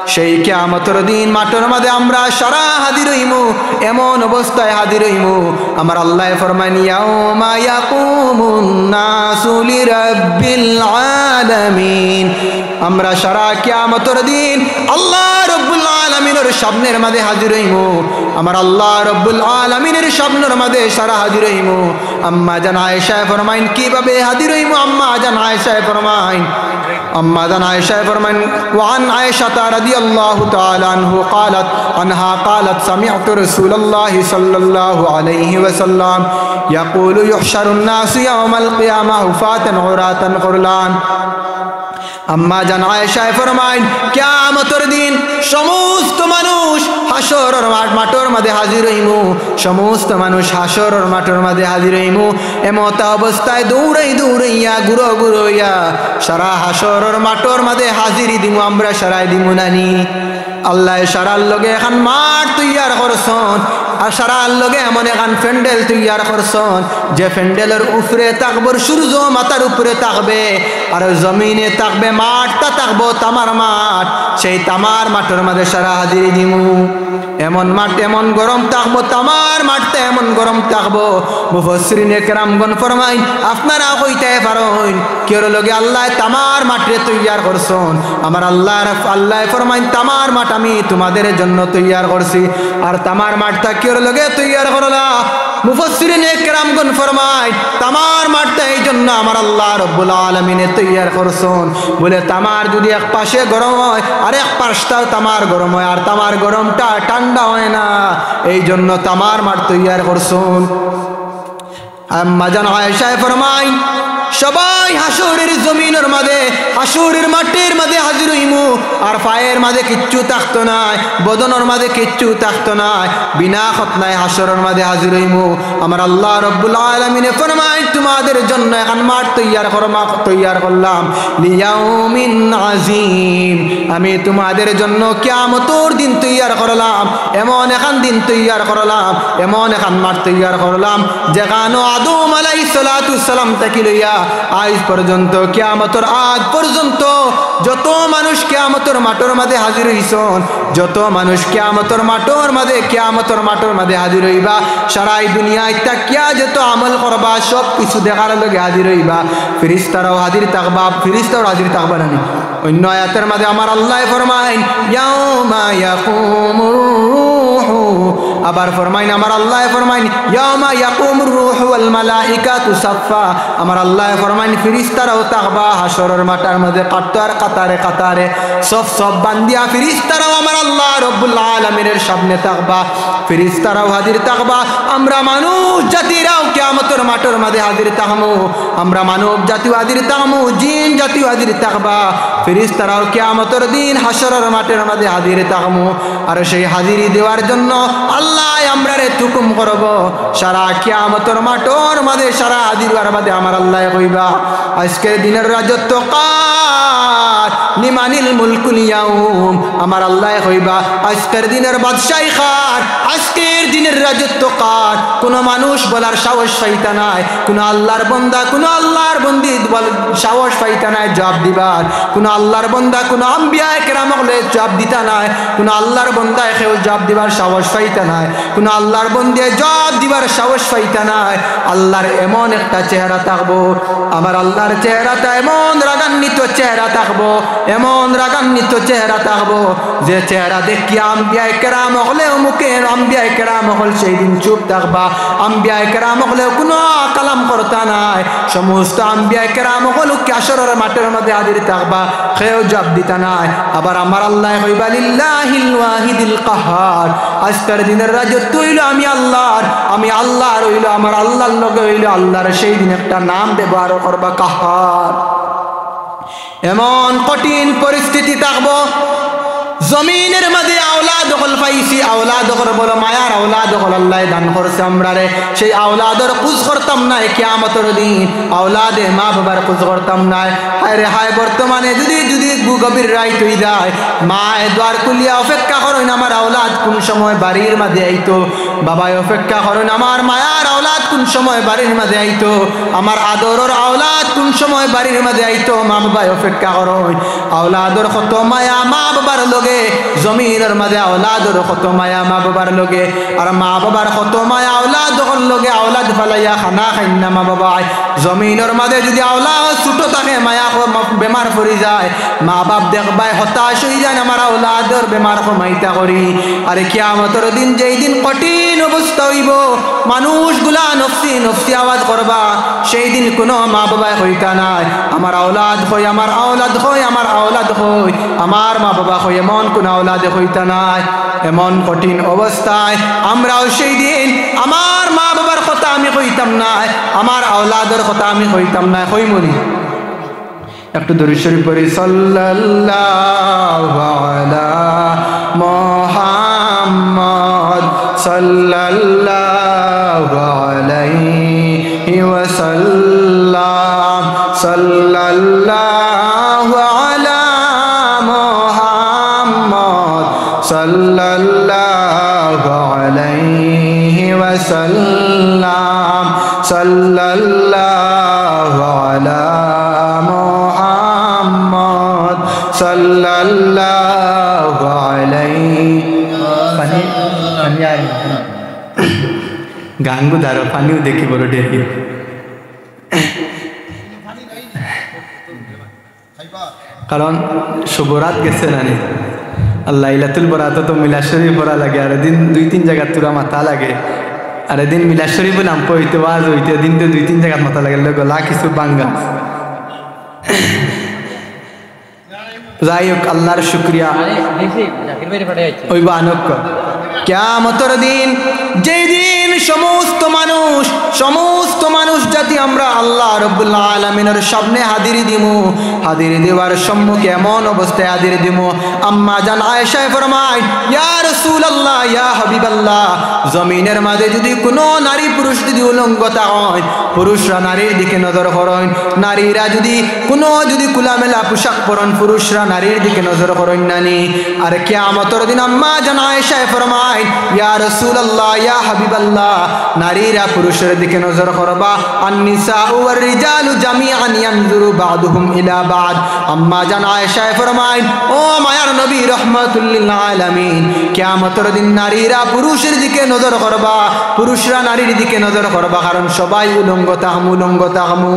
সেই কিয়ামতের দিন মাঠের মাঝে আমরা সারা হাজির হইমু এমন অবস্থায় হাজির হইমু আমার আল্লাহ ফরমান ইয়াউমা ইয়াকুমুন নাসু লিরাব্বিল আলামিন আমরা সারা কিয়ামতের দিন আল্লাহ রব্বুল আলামিনের সামনের মাঝে হাজির হইমু আমার আল্লাহ রব্বুল আলামিনের সামনের মাঝে সারা হাজির হইমু আম্মা জান আয়েশা ফরমাইন কিভাবে হাজির হইমু আম্মা জান আয়েশা ফরমাইন وعن عائشة رضي الله تعالى عنها قالت سمعت رسول الله صلى الله عليه وسلم يقول يحشر الناس يوم القيامة حفاة عراة غرلا আম্মা জান আয়েশা ফরমাইন কিয়ামতের দিন সমস্ত মানুষ হাসরের মাঠের মধ্যে হাজির হইমু, সমস্ত মানুষ হাসরের মাঠের মধ্যে হাজির হইমু। এমত অবস্থায় দৌড়াইয়া ঘুরাইয়া সারা হাসরের মাঠের মধ্যে হাজিরি দিমু, আমরা সারাই দিমু নানি। আল্লাহ সারার লগে এখন মাঠ তৈয়ার করছন, আর সারার লগে এমন এখন প্যান্ডেল তৈয়ার করছন যে প্যান্ডেলের উপরে থাকবো সূর্য মাথার উপরে থাকবে, আর জমিনে থাকবে মাঠটা থাকবো তামার মাঠ। সেই তামার মাঠের মাঝে সারা হাজিরি দিমু। এমন মাঠ এমন গরম থাকবো, তামার মাঠটা এমন গরম থাকবো। মুফাসসিরিনে কেরামগণ ফরমাইন আপনারা কইতে পারেন কের লগে আল্লাহ তামার মাঠে তৈয়ার করছন। আমার আল্লাহ ফরমাইন তামার মাঠ আমি তোমাদের জন্য তৈয়ার করছি। আর তামার মাঠটা কের লগে তৈয়ার করলা? মুফাসসিরিনে কেরামগণ ফরমায় তামার মাঠটা এই জন্য আমার আল্লাহ রব্বুল আলামিনে তৈয়ার করছন। বলে তামার যদি এক পাশে গরম হয় আর এক পাশটাও তামার গরম হয়, আর তামার গরমটা ঠান্ডা হয় না, এই জন্য তামার মাঠ তৈয়ার করছন। আম্মা জান আয়েশা ফরমায় সবাই হাসরের জমিনের মাঝে হাসরের মাঠের মাঝে হাজির হইমু, আর পায়ের মাঝে কিচ্ছু থাকতো না, বদনের মাঝে কিচ্ছু থাকতো না, বিনা খতনায় হাসরের মাঝে হাজির হইমু। আমার আল্লাহ রব্বুল আলামিনে ফরমায় তোমাদের জন্য এখন মাঠ তৈয়ার করলাম লিয়াউমিন আযীম, আমি তোমাদের জন্য কিয়ামতের দিন তৈয়ার করলাম। এমন এখন দিন তৈয়ার করলাম, এমন এখন মাঠ তৈয়ার করলাম যেখানে আদম আলাইহিস সালাতু সালাম থেকে লইয়া আজ পর্যন্ত কিয়ামতের আগ পর্যন্ত যত মানুষ কিয়ামতের মাঠের মাঝে হাজির হইছন, যত মানুষ কিয়ামতের মাঠের মাঝে হাজির হইবা, সারাই দুনিয়ায় তাকিয়া যত আমল করবা সব কিছু দেখার লগে হাজির হইবা। ফেরেশতারাও হাজির থাকবা, ফেরেশতারাও হাজির থাকবা না। অন্য আয়াতের মাঝে আমার আল্লাহ ফরমাইন ইয়াউমা ইয়াকুমুর রূহু, আবার ফরমাইন আমার আল্লাহ ফরমাইন ইয়াউমা ইয়াকুমুর রূহু ওয়াল মালাইকাতু সাফা, আমার আল্লাহ ফরমাইন ফেরেশতারাও থাকবা হাসরের মাঠের মধ্যে কাতারে কাতারে সব বান্দিয়া ফেরেশতারাও আমার আল্লাহ রব্বুল আলামিনের সামনে থাকবা, ফেরেশতারাও হাজির থাকবা। আমরা মানুষ জাতিরাও কিয়ামতের মাঠের মধ্যে হাজির থাকমু, আমরা মানব জাতি হাজির থাকমু, জিন জাতি হাজির থাকবা, ফেরেশতারাও কিয়ামতের দিন হাসরের মাঠের মধ্যে হাজির থাকমু। আর সেই হাজিরি দেওয়ার জন্য আল্লাহ আমরারে হুকুম করব, সারা কিয়ামতের মাঠের মধ্যে সারা হাজির হওয়ার বাদে আমার আল্লাহ কইবা আজকের দিনের রাজত্ব কার, লিমানিল মুলকুল ইয়াউম, আমার আল্লাহ কইবা আজকের দিনের বাদশাহী কার, আজকের দিনের রাজত্ব কার। কোন মানুষ বলার সাহস পাইতা নাই, কোন আল্লাহর বান্দা কোন আল্লাহর বন্দি সাহস পাইতা নাই জবাব দিবার, কোন আল্লাহর বান্দা কোন আম্বিয়া কেরাম হলে জবাব দিতা নাই, কোন আল্লাহর বান্দা কেউ জবাব দিবার সাহস পাইতা নাই, কোন আল্লাহর বন্দি জবাব দিবার সাহস পাইতা নাই। আল্লাহর এমন একটা চেহারা থাকবো, আমার আল্লাহর চেহারাটা এমন রাগান্বিত চেহারা থাকবো, এমন রাগান্বিত চেহারা থাকবো যে চেহারা দেখিয়া আম্বিয়া কেরাম হলেও মুখের আম্বিয়া কেরাম হল সেই দিন চুপ থাকবা, আম্বিয়া কেরাম হলেও কোনো কালাম করতা নাই, সমস্ত আম্বিয়া কেরাম হল হাসরের মাঠের মধ্যে হাজির থাকবা, কেউ জবাব দিতা নাই। আবার আমার আল্লাহ কইবা লিল্লাহিল ওয়াহিদিল কাহার, আজকের দিনের রাজত্ব হইল আমি আল্লাহর, আমি আল্লাহর হইল, আমার আল্লাহর লগে হইল আল্লাহর, সেই দিন একটা নাম ব্যবহার করবা কাহার। এমন কঠিন পরিস্থিতি থাকবো, জমিনের মাঝে আওলাদ হল পাইছি, আওলাদ হল বলো মায়ার আওলাদ হল আল্লাহ দান করছে আমরারে, সেই আওলাদের খুঁজ করতাম নাই কিয়ামতের দিন, আওলাদে মা বাবার খুঁজ করতাম নাই। হায় রে হায়, বর্তমানে যদি গভীর রাইত হয়ে যায়, মা দ্বার খুলিয়া অপেক্ষা করেন আমার আওলাদ কোন সময় বাড়ির মাঝে আইতো, বাবাই অপেক্ষা করেন আমার মায়ার আওলাদ কোন সময় বাড়ির মাঝে আইতো, আমার আদরের আওলাদ কোন সময় বাড়ির মাঝে আইতো, মা বাবাই অপেক্ষা করেন। আওলাদর কত মায়া মা বাবার লগে, জমিনের মাঝে আওলাদর কত মায়া মা বাবার লগে, আর মা বাবার কত মায়া আওলাদর লগে, আওলাদ ফালাইয়া খানা খাই না মা বাবাই। জমিনের মাঝে যদি আওলাদ ছোট থাকে মায়া বেমার পড়ি যায়, মা বাপ দেখবাই হতাশ হয়ে যায় আমার আওলাদর বেমার কমাইতা করি। আরে কিয়ামতের দিন যেই দিন কঠিন অবস্থা হইব, মানুষগুলা নফসি নফসি আওয়াজ করবা, সেই দিন কোনো মা বাবাই হইতা নাই আমার আওলাদ হই, আমার আওলাদ হই, আমার আওলাদ হই, আমার মা বাবা হই, এমন কোন আওলাদে হইতা নাই। এমন কঠিন অবস্থায় আমরাও সেই দিন আমার মা বাবার কথা আমি হইতাম না, আমার আওলাদের কথা আমি হইতাম না, হইমনি। একটু দরুদ শরীফ পড়ি সাল্লাল্লাহু আলা মুহাম্মদ সাল্লাল্লাহু আলাইহি ওয়াসাল্লাম সাল্লাল্লাহু আলা মুহাম্মদ সাল্লাল্লাহু আলাইহি ওয়াসাল্লাম সাল্লাল্লাহু আলা মুহাম্মদ সাল্লাল্লাহু আলাইহি পানি আই গাঙ্গু দারো পানিও দেখি বড় ডেকে কারণ শুভরাত গেছে না আল্লাহ লাইলাতুল বরাত তো মিলাদ শরীফ পড়া লাগে আর দিন 2-3 জায়গা তুরা মাথা লাগে আর দিন মিলাদ শরীফ নাম পড়তে ওয়াজ হইতে দিন তো 2-3 জায়গা মাথা লাগে গলা কিছু বাঙ্গা যাই হোক আল্লাহর শুকরিয়া ওই বানক কিয়ামতের দিন যেই দিন সমস্ত মানুষ জাতি আমরা আল্লাহ রাব্বুল আলামিনের সামনে হাজির দিমু হাজির দেওয়ার সম্মুখে এমন অবস্থায় হাজির দিমু আম্মা জান আয়েশা ফরমায় ইয়া রাসূলুল্লাহ ইয়া হাবিবাল্লাহ জমিনের মাঝে যদি কোনো নারী পুরুষ যদি উলঙ্গতা হয় পুরুষরা নারীর দিকে নজর করেন নারীরা যদি খোলামেলা পোশাক পরেন পুরুষরা নারীর দিকে নজর করেন নানি আর কিয়ামতের দিন আম্মা জান আয়েশা ফরমায় ইয়া রাসূলুল্লাহ ইয়া হাবিবাল্লাহ নারীরা পুরুষের দিকে নজর করবা আন-নিসাউ ওয়ার রিজালু জামিআন ইয়ানজুরু বা'দুহুম ইলা বা'দ আম্মা জান আয়েশা ফরমায় ও মায়ার নবী রাহমাতুল লিল আলামিন কিয়ামতের দিন নারীরা পুরুষের দিকে নজর করবা পুরুষরা নারীর দিকে নজর করবা কারণ সবাই উলঙ্গ তাহমু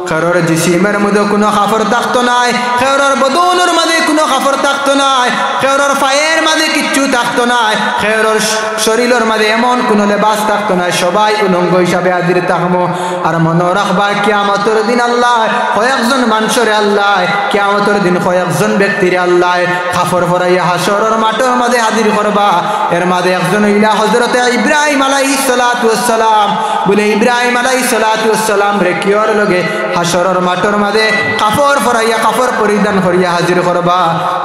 খেরর জিসিমের মধ্যে কোনো কাপড় থাকতো নাই খেরর বদনের মাঝে কোনো কাপড় থাকতো নাই খেরর পায়ের মাঝে কিচ্ছু থাকতো নাই খেরর শরীরের মাঝে এমন কোনো লেবাস থাকতো না সবাই উলঙ্গ হিসাবে হাজির থাকবো আর মনে রাখবা কিয়ামতের দিন আল্লাহ কয়েকজন মানুষের আল্লাহ কিয়ামতের দিন কয়েকজন ব্যক্তির আল্লাহ কাপড় পরাইয়া হাসরের মাঠের মাঝে হাজির করবা এর মাঝে একজন হইলা হযরতে ইব্রাহিম আলাইহিস সালাতু ওয়াস সালাম বলে ইব্রাহিম আলাইহিস সালাতু ওয়াস সালাম রে কিওর লগে হাসরের মাঠের মাঝে কাপড় পরাইয়া কাপড় পরিধান করিয়া হাজির করবা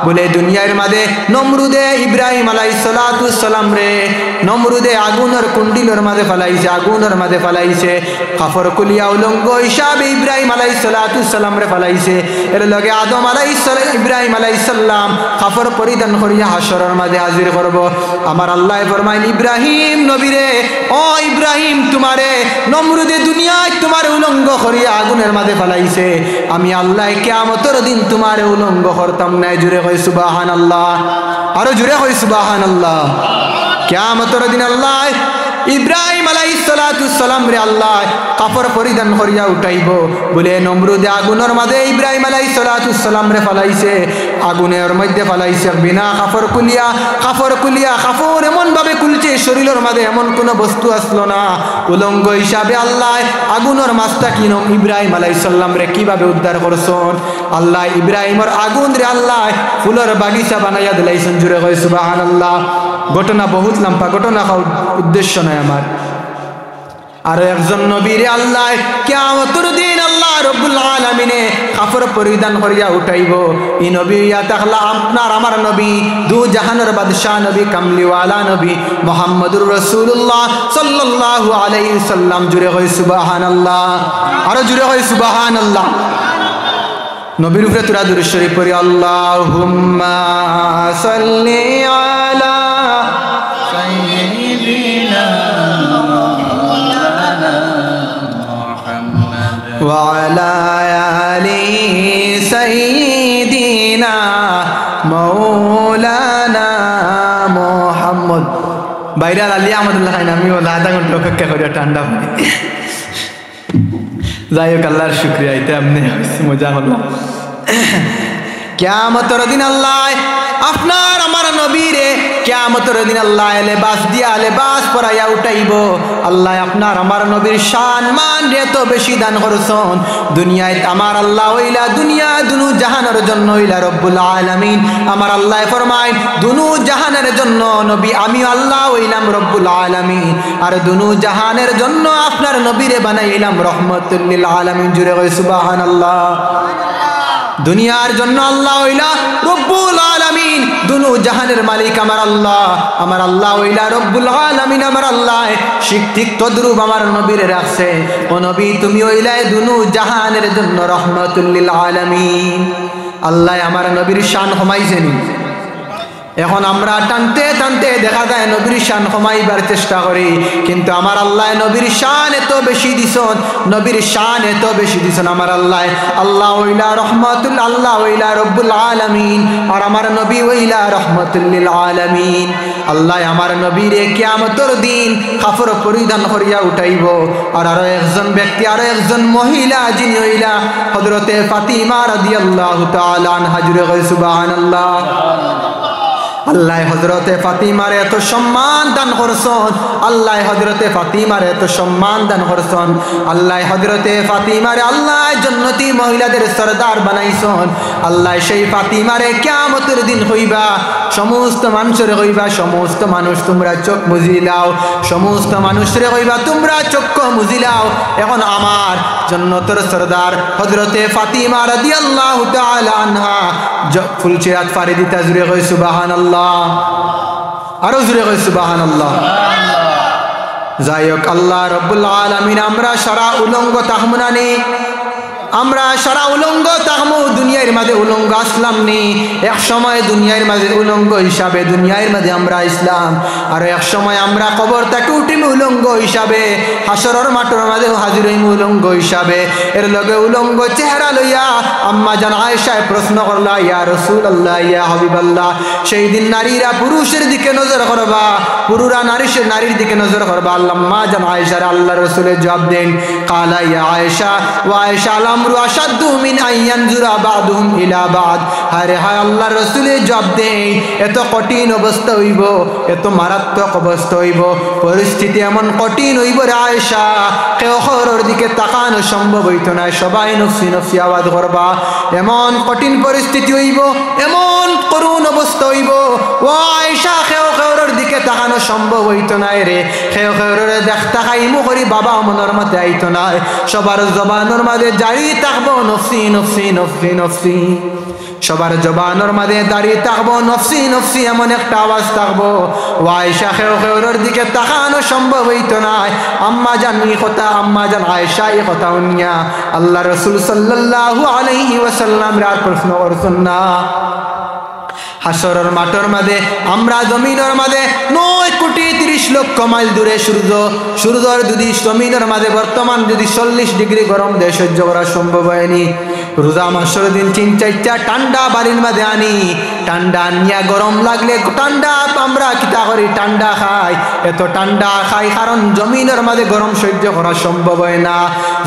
বলে দুনিয়ার মাঝে নমরুদে ইব্রাহিম আলাইহিস সালাতু ওয়াস সালাম রে নমরুদে আগুনের কুণ্ডিলের মাঝে ফালাইছে কাপড় কুলিয়া উলঙ্গ হিসাবে ইব্রাহিম আলাইহিস সালাতু ওয়াস সালাম রে ফালাইছে এর লগে আদম আলাইহিস সালাম ইব্রাহিম আলাইহিস সালাম কাপড় পরিধান করিয়া হাসরের মাঝে হাজির করব আমার আল্লাহ ফরমায় ইব্রাহিম নবীরে ও ইব্রাহিম তোমারে নমরুদে দুনিয়ায় তোমার উলঙ্গ করিয়া আগুনের মাঝে ফালাইছে আমি আল্লাহ কিয়ামতের দিন তোমার উলঙ্গ করতাম না জুড়ে কই সুবহানাল্লাহ আরো জুড়ে কই সুবহানাল্লাহ কিয়ামতের দিন আল্লাহ ইব্রাহিম আলাইহিস সালাতু ওয়াস সালাম রে আল্লাহ কাপড় পরিধান করিয়া উঠাইব বলে নমরুদে আগুনের মাঝে ইব্রাহিম আলাইহিস সালাতু ওয়াস সালাম রে ফালাইছে আগুনের মধ্যে ফালাইছে বিনা কাপড় কুলিয়া কাপড় এমন ভাবে কুলছে শরীরের মাঝে এমন কোনো বস্তু আসলো না উলঙ্গ হিসাবে আল্লাহ আগুনের মাছটা কিনো ইব্রাহিম আলাইহিস সালাম রে কিভাবে উদ্ধার করছেন আল্লাহ ইব্রাহিমের আগুন রে আল্লাহ ফুলের বাগিচা বানাইয়া দিলাইছেন জুড়ে কই সুবহানাল্লাহ ঘটনা বহুত লম্বা ঘটনা উদ্দেশ্য নাই আমার আর একজন নবীরে আল্লাহ কিয়ামতের দিন আল্লাহ রাব্বুল আলামিনে কাপড় পরিধান করিয়া উঠাইব এই নবী ইয়া তাহলা আপনার আমার নবী দু জাহানের বাদশা নবী কামলিওয়ালা নবী মুহাম্মদুর রাসূলুল্লাহ সাল্লাল্লাহু আলাইহি সাল্লাম জুড়ে হয় সুবহানাল্লাহ আর জুড়ে হয় সুবহানাল্লাহ নবীর উপরে তুরা দুরূদ শরীফ পড়ি আল্লাহুম্মা সাল্লি আলা সাইয়্যিদিনা وعلى آل سيدنا مولانا محمد বাইরে আলী আহমদুল্লাহ খান আমি ওলা আধা ঘন্টা অপেক্ষা করি ঠান্ডা পানি যাই হোক আল্লাহর শুকরিয়া এতে আপনি মজা হলো কিয়ামতের দিন আল্লাহ আপনার আমার নবীরে কিয়ামতের দিন আল্লাহ লেবাস পরাইয়া উঠাইব আল্লাহ আপনার আমার নবীর শান মান এত বেশি দান করছেন দুনিয়ায় আমার আল্লাহ হইলা দুনিয়া দুনু জাহানের জন্য হইলা রব্বুল আলামিন আমার আল্লাহ ফরমায় দুনু জাহানের জন্য নবী আমি আল্লাহ হইলাম রব্বুল আলামিন আর দুনু জাহানের জন্য আপনার নবীরে বানাইলাম রহমাতুল লিল আলামিন জুড়ে কই সুবহানাল্লাহ দুনিয়ার জন্য আল্লাহ হইলা রব্বুল আলামিন, দুনু জাহানের মালিক আমার আল্লাহ হইলা রব্বুল আলামিন আমার আল্লাহ। ঠিক তদ্রুপ আমার নবীরে রাখছে, ও নবী তুমি হইলা দুনু জাহানের জন্য রহমাতুল লিল আলামিন। আল্লাহ আমার নবীর শান কমাইছেনি। এখন আমরা টানতে টানতে দেখা যায় নবীর শান কমাইবার চেষ্টা করি, কিন্তু আমার আল্লাহ নবীর শান এত বেশি দিছেন, নবীর শান এত বেশি দিছেন আমার আল্লাহ হইলা রহমাতুল, আল্লাহ হইলা রব্বুল আলামিন, আর আমার নবী হইলা রহমাতুল লিল আলামিন। আল্লাহ আমার নবীরে কিয়ামতের দিন কাপড় পরিধান করিয়া উঠাইব, আর আরো একজন ব্যক্তি, আরো একজন মহিলা, যিনি হইলা হযরতে ফাতিমা রাদিয়াল্লাহু তাআলা আনহা। জুড়ে কই সুবহানাল্লাহ। আল্লাহ হযরতে ফাতিমার এত সম্মান দান করছেন, আল্লাহ হযরতে ফাতিমার এত সম্মান দান করছেন, আল্লাহ হযরতে ফাতিমারে আল্লাহ জান্নাতি মহিলাদের সরদার বানাইছেন। আল্লাহ সেই ফাতিমারে কিয়ামতের দিন হইবা সমস্ত মানুষের হইবা, সমস্ত মানুষ তোমরা চোখ মুজিলাও, সমস্ত মানুষের হইবা তোমরা চোখ মুজিলাও। এখন আমার জান্নাতের সরদার হযরতে ফাতিমা রাদিয়াল্লাহু তাআলা আনহা ফুলচিরাত ফারি দিতা। জুড়ে কই সুবহানাল্লাহ, আরো জুড়ে কই সুবহানাল্লাহ। যাই হোক, আল্লাহ রব্বুল আলামিন আমরা সারা উলঙ্গ তাহমুনানি, আমরা সারা উলঙ্গ তাহমু, দুনিয়ার মাঝে উলঙ্গ আসলাম নি। এক সময় দুনিয়ার মাঝে উলঙ্গ হিসাবে দুনিয়ার মাঝে আমরা ইসলাম, আর এক সময় আমরা কবর থেকে উঠিম উলঙ্গ হিসাবে, হাসরের মাঠের মাঝে হাজির হইম উলঙ্গ হিসাবে। এর লগে উলঙ্গ চেহারা লইয়া আম্মা জান আয়েশা প্রশ্ন করলা, ইয়া রাসূলুল্লাহ, ইয়া হাবিবাল্লাহ, সেই দিন নারীরা পুরুষের দিকে নজর করবা, পুরুষরা নারীর দিকে নজর করবা। আম্মা জান আয়েশা আল্লাহর রাসূলের জবাব দেন, কালা ইয়া আয়েশা ওয়া আয়েশা আমরু আশাদ্দু মিন আইয়ানজুরা বাদুহুম ইলা বাদ। আরে হায় আল্লাহর রাসূলের জবাব দেন, এত কঠিন অবস্থা হইব, এত মারাত্মক অবস্থা হইব, পরিস্থিতি এমন কঠিন হইব রে আয়েশা, কেউ খবরের দিকে তাকানো সম্ভব হইতো না, সবাই নফসি নফসি আওয়াজ করবা। এমন কঠিন পরিস্থিতি হইব, এমন করুণ অবস্থা হইব, ও আয়েশা কেউ খবরের দিকে তাকানো সম্ভব হইতো না রে, কেউ খবরের দেখতা খাইমু করি বাবা মনের মধ্যে আইতো না, সবার জবানের মাঝে জারি থাকবো নফসি নফসি নফসি নফসি, সবার জবানের মাঝে দাঁড়িয়ে থাকবো নফসি নফসি, এমন একটা আওয়াজ থাকবো। ও আয়েশা কেউ কেউর দিকে তাকানো সম্ভব হইতো না। আম্মা জান এই কথা, আম্মা জান আয়েশা এই কথা উনিয়া আল্লাহ রাসূল সাল্লাল্লাহু আলাইহি ওয়াসাল্লাম আর প্রশ্ন করছেন না। হাসরের মাঠের মাঝে আমরা জমিনের মাঝে 9,30,00,000 মাইল দূরে সূর্যর যদি জমিনের মাঝে বর্তমান যদি 40 ডিগ্রি গরম দেয় সহ্য করা সম্ভব হয়নি। রোজা মাসের দিন 3-4টা ঠান্ডা বাড়ির মাঝে আনি, ঠান্ডা আনিয়া গরম লাগলে ঠান্ডা আমরা কিতা করি, ঠান্ডা খাই, এত ঠান্ডা খাই কারণ জমিনের মাঝে গরম সহ্য করা সম্ভব হয় না।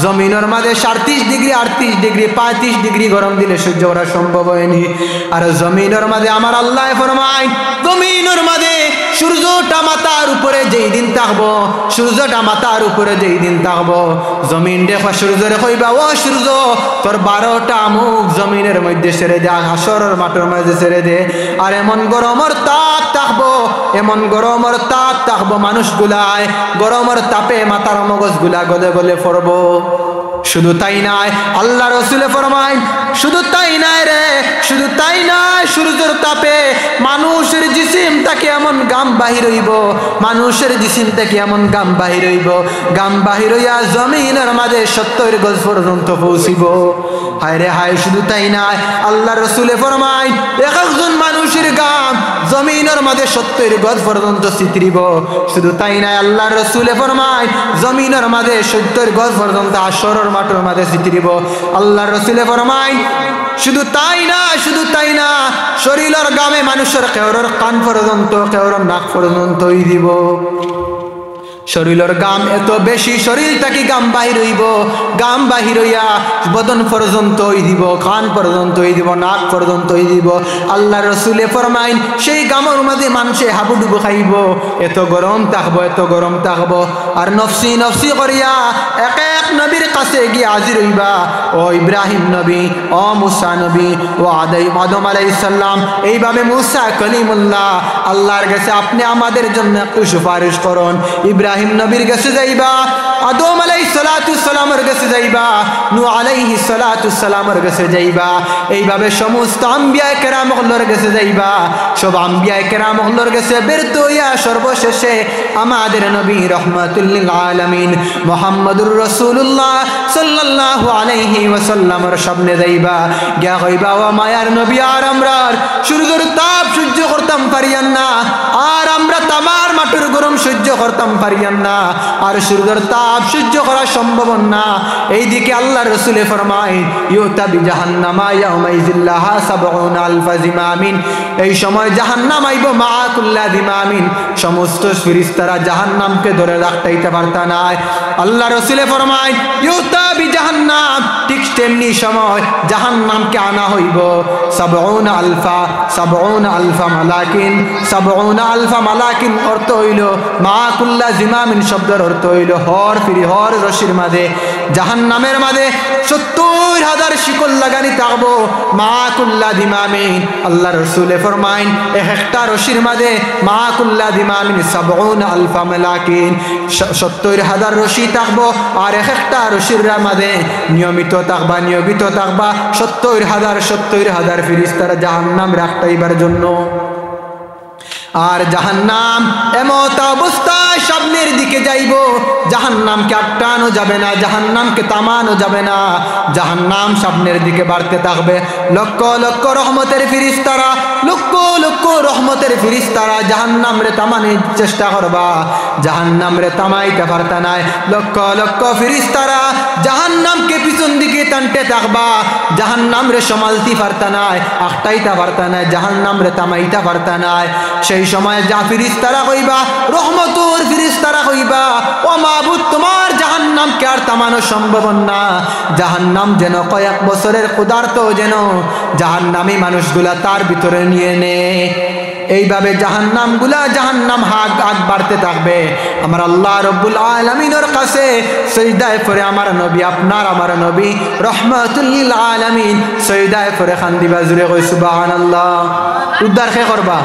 জমিনের মাঝে 37 ডিগ্রি 38 ডিগ্রি 35 ডিগ্রি গরম দিলে সহ্য করা সম্ভব হয়নি। আর জমিনের মাঝে আমার আল্লাহ ফরমায়, জমিনের মাঝে সূর্যটা মাথার উপরে যেই দিন থাকবো, সূর্যটা মাথার উপরে যেই দিন থাকবো, জমিন দেখো সূর্যরে কইবা, ও সূর্য তোর 12টা মুখ জমিনের মধ্যে ছেড়ে দে, হাসরের মাঠের মধ্যে ছেড়ে দে। আর এমন গরমের তাপ থাকবো, এমন গরমের তাপ থাকবো, মানুষগুলায় গরমের তাপে মাথার মগজগুলা গলে গলে পড়বো। শুধু তাই নাই, আল্লাহ রাসূলে ফরমায়, শুধু তাই নাই রে, শুধু তাই নাই, সূর্যের তাপে মানুষের জিসিম থেকে এমন গাম বাহির হইব, মানুষের জিসিম থেকে এমন গাম বাহির হইব, গাম বাহির হইয়া জমিনের মাঝে 70 গজ পর্যন্ত পৌঁছিব। হায় রে হায়, শুধু তাই নাই, আল্লাহ রাসূলে ফরমায়, একজন মানুষের গাম জমিনের মাঝে 70 গজ পর্যন্ত ছিতরিব। শুধু তাই নাই, আল্লাহ রাসূলে ফরমায়, জমিনের মাঝে 70 গজ পর্যন্ত হাসরের মাঠের মাঝে ছিতরিব। আল্লাহ রাসূলে ফরমায়, শুধু তাই না, শুধু তাই না, শরীরের গামে মানুষের কেউর কান পর্যন্ত, কেউর নাক পর্যন্ত দিব। শরীরের গাম এত বেশি, শরীর থেকে গাম বাহির হইব, গাম বাহির হইয়া বদন পর্যন্ত দিব, কান পর্যন্ত দিব, নাক পর্যন্ত দিব। আল্লাহ রাসূলে ফরমাইন, সেই গামের মাঝে মানুষে হাবুডুবু খাইব, এত গরম থাকবো, এত গরম থাকবো। আর নফসি নফসি করিয়া এক এক নবীর কাছে গিয়ে হাজির হইবা, ও ইব্রাহিম নবী, ও মুসা নবী, ও আদম আলাইহিস সালাম, এইভাবে মুসা কলিমুল্লাহ, আল্লাহর কাছে আপনি আমাদের জন্য একটু সুপারিশ করুন। ইব্রাহিম ইব্রাহিম নবীর কাছে যাইবা, আদম আলাইহিস সালাতুস সালামের কাছে যাইবা, নূহ আলাইহিস সালাতুস সালামের কাছে যাইবা। এইভাবে সমস্ত আম্বিয়া কেরামগুলোর কাছে যাইবা, সব আম্বিয়া কেরামগুলোর কাছে বেরতে হইয়া সর্বশেষে আমাদের নবী রহমাতুল লিল আলামিন মুহাম্মদুর রাসূলুল্লাহ সাল্লাল্লাহু আলাইহি ওয়াসাল্লামের সামনে যাইবা, গিয়া কইবা ও মায়ার নবী, আর আমরা সূর্যের তাপ সহ্য করতাম পারিয়ান না, আর আমরা তামার মাটির গরম সহ্য করতাম পারিয়ান না, আর সূর্যের তাপ সহ্য করা সম্ভব না। এইদিকে আল্লাহর রাসূল ফরমায় ইউতা বিজাহান্নামা ইয়াউমাইযিল লাহা সাবউনা আলফা জিমামিন, এই সময় জাহান্নাম আইব মা কুল্লা জিমামিন, সমস্ত ফেরেশতারা জাহান্নামকে ধরে রাখতে পারতা না। আল্লাহর রাসূল ফরমায় ইউতা বিজাহান্নাম, ঠিক তেমনি সময় জাহান্নামকে আনা হইব সাবউনা আলফা মালাকিন। সাবউনা আলফা মালাকিন অর্থ হইল মা কুল্লা জিমামিন, শব্দের অর্থ হইল হর রশির মাঝে, জাহান্নামের মাঝে ৭০,০০০ শিকল লাগানি থাকবো মা কুল্লা জিমামিন। আল্লাহ রাসূল ফরমাইন এক একটা রশির মাঝে মা কুল্লা জিমামিন সাবউনা আলফা মালাকিন, ৭০,০০০ রশি থাকবো, আর এক একটা রশির মাঝে নিয়মিত থাকবা ৭০,০০০ ফেরেশতারা জাহান্নাম রাখতেইবার জন্য। আর জাহান্নাম এমত অবস্থায় সামনের দিকে যাইব, জাহান্নামকে আটকানো যাবে না, জাহান্নামকে থামানো যাবে না, জাহান্নাম সামনের দিকে বাড়তে থাকবে। লক্ষ লক্ষ রহমতের ফেরেশতারা, লক্ষ লক্ষ রহমতের ফেরেশতারা জাহান্নাম রে থামানোর চেষ্টা করবা, জাহান্নাম রে থামাইতে পারতা নাই। লক্ষ লক্ষ ফেরেশতারা জাহান্নামকে পিছন দিকে টানতে থাকবা, জাহান্নাম রে সমালতে পারতা নাই, আটকাইতে পারতা নাই, জাহান্নাম রে থামাইতে পারতা নাই। সেই সময় যা ফেরেশতারা কইবা, রহমতের ফেরেশতারা কইবা ও মাবুদ, তোমার জাহান্নামকে আর থামানো সম্ভব না। জাহান্নাম যেন কয়েক বছরের ক্ষুধার্ত যেন জাহান্নামী মানুষগুলা তার ভিতরে নিয়ে নে। এইভাবে জাহান্নাম আগ বাড়তে থাকবে। আমার আল্লাহ রব্বুল আলামিনের কাছে সিজদায় পড়ে আমার নবী, আমার নবী রহমাতুল লিল আলামিন সিজদায় পড়ে খান্দিবা, জুড়ে কই সুবহানাল্লাহ। উদ্ধার কে করবা?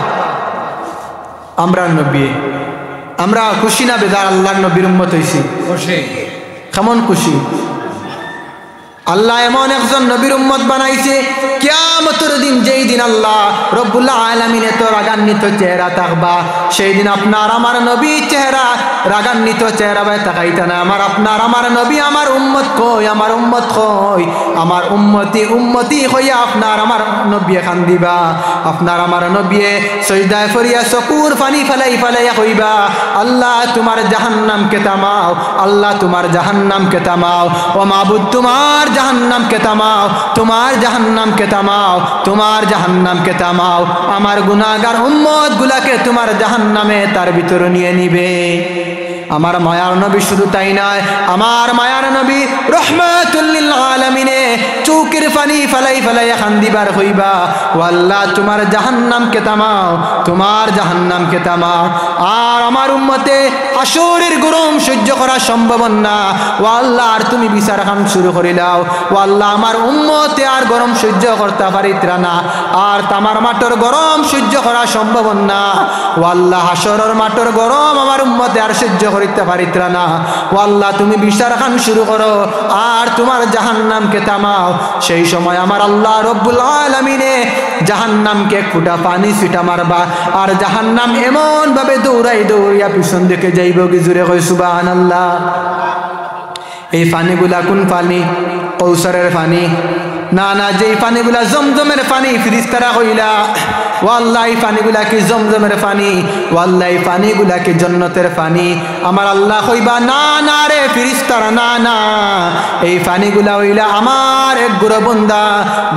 আমরা নবী, আমরা খুশি না বেজার আল্লাহর নবীর উম্মত হইছি? খুশি। কেমন খুশি? আল্লাহ এমন একজন নবীর উম্মত বানাইছে, কিয়ামতের দিন যেই দিন আল্লাহ রব্বুল আলামিন এত রাগান্বিত চেহারা থাকবা, সেই দিন আপনার আমার নবী চেহারা রাগান্বিত চেহারা ভাই তাকাইতা না। আমার নবী আমার উম্মত কই, আমার উম্মতি হইয়া আপনার আমার নবী খান দিবা। আপনার আমার নবী সিজদায় পড়িয়া চকুর পানি ফেলাইয়া কইবা, আল্লাহ তোমার জাহান্নামকে থামাও, আল্লাহ তোমার জাহান্নামকে থামাও, ও মাবুদ তোমার জাহান্নামকে থামাও, তোমার জাহান্নামকে থামাও, তোমার জাহান্নামকে থামাও। আমার গুনাহগার উম্মত গুলাকে তোমার জাহান্নামে তার ভিতরে নিয়ে নিবে। আমার মায়ার নবী শুধু তাই নয়, আমার মায়ার নবী রহমাতুল লিল আলামিনে চৌকের পানি ফেলাইয়া খান্দিবার হইবা, ও আল্লাহ তোমার জাহান্নামকে থামাও, তোমার জাহান্নামকে থামাও। আর আমার উম্মতে হাসরের গরম সহ্য করা সম্ভব না, ও আল্লাহ আর তুমি বিচার খান শুরু করে দাও। ও আল্লাহ আমার উম্মতে আর গরম সহ্য করতে পারিত্রা না, আর তামার মাটর গরম সহ্য করা সম্ভব না। ও আল্লাহ হাসরের মাটর গরম আমার উম্মতে আর সহ্য করিতে পারিত্রা না। ও আল্লাহ তুমি বিচার খান শুরু করো, আর তোমার জাহান্নামকে থামাও। সেই সময় আমার আল্লাহ রব্বুল আলামিনে জাহান্নামকে এক ফুটা পানি ছিটা মারবা, আর জাহান্নাম এমন ভাবে দৌড়াইয়া পিছন দিকে যাইব কি জুড়ে কই সুবহানাল্লাহ। এই পানিগুলা কোন পানি? কৌসারের পানি না, যেই পানিগুলা জমজমের পানি। ফেরেশতারা কইলা ও আল্লাহ এই পানিগুলা কি জমজমের পানি? ও আল্লাহ এই পানিগুলা কি জান্নাতের পানি? আমার আল্লাহ কইবা না রে ফেরেশতারা, না এই পানিগুলা হইলা আমার এক গুরু বান্দা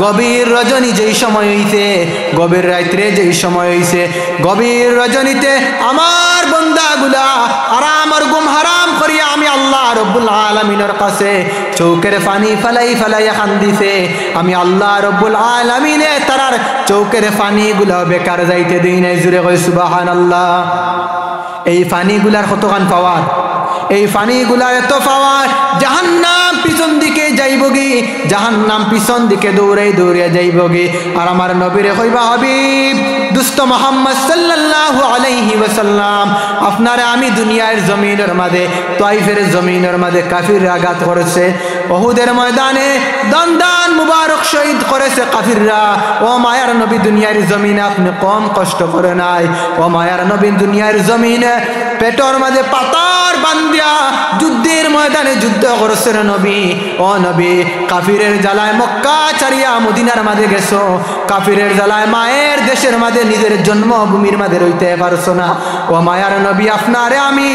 গভীর রজনী যেই সময় হইছে, গভীর রাত্রে যেই সময় হইছে, গভীর রজনীতে আমার বান্দাগুলা আরাম আর ঘুম হারাম করিয়া আমি আল্লাহ রব্বুল আলামিনের কাছে চৌকের পানি ফেলাইয়া কান্দিছে। আমি আল্লাহ রব্বুল আলামিনে তারার চৌকের পানিগুলো বেকার যাইতে দিই নাই, জুড়ে কই সুবহানাল্লাহ। এই পানিগুলার কতখান পাওয়ার, এই পানিগুলার এত পাওয়ার, জাহান্নাম পিছন দিকে যাইবগি, জাহান্নাম পিছন দিকে দৌড়ে দৌড়ে যাইবগি। আর আমার নবীরে কইবা, হাবিব দুস্ত মুহাম্মদ সাল্লাল্লাহু আলাইহি ওয়াসাল্লাম, আপনারে আমি দুনিয়ার জমিনের মাঝে, তাইফের জমিনের মাঝে কাফির আঘাত করেছে, উহুদের ময়দানে দান দান মুবারক শহীদ করেছে কাফিররা। ও মায়ার নবী, দুনিয়ার জমিনে আপনি কম কষ্ট করে নাই। ও মায়ার নবী, দুনিয়ার জমিনে পেটর মাঝে পাতার বান্ধিয়া যুদ্ধের ময়দানে যুদ্ধ করেছেন নবী। ও নবী, কাফিরের জ্বালায় মক্কা ছাড়িয়া মদিনার মাঝে গেছো, কাফিরের জ্বালায় মায়ের দেশের মাঝে নিজের জন্মভূমির মাঝে রইতে পারছো না। ও মায়ার নবী, আপনারে আমি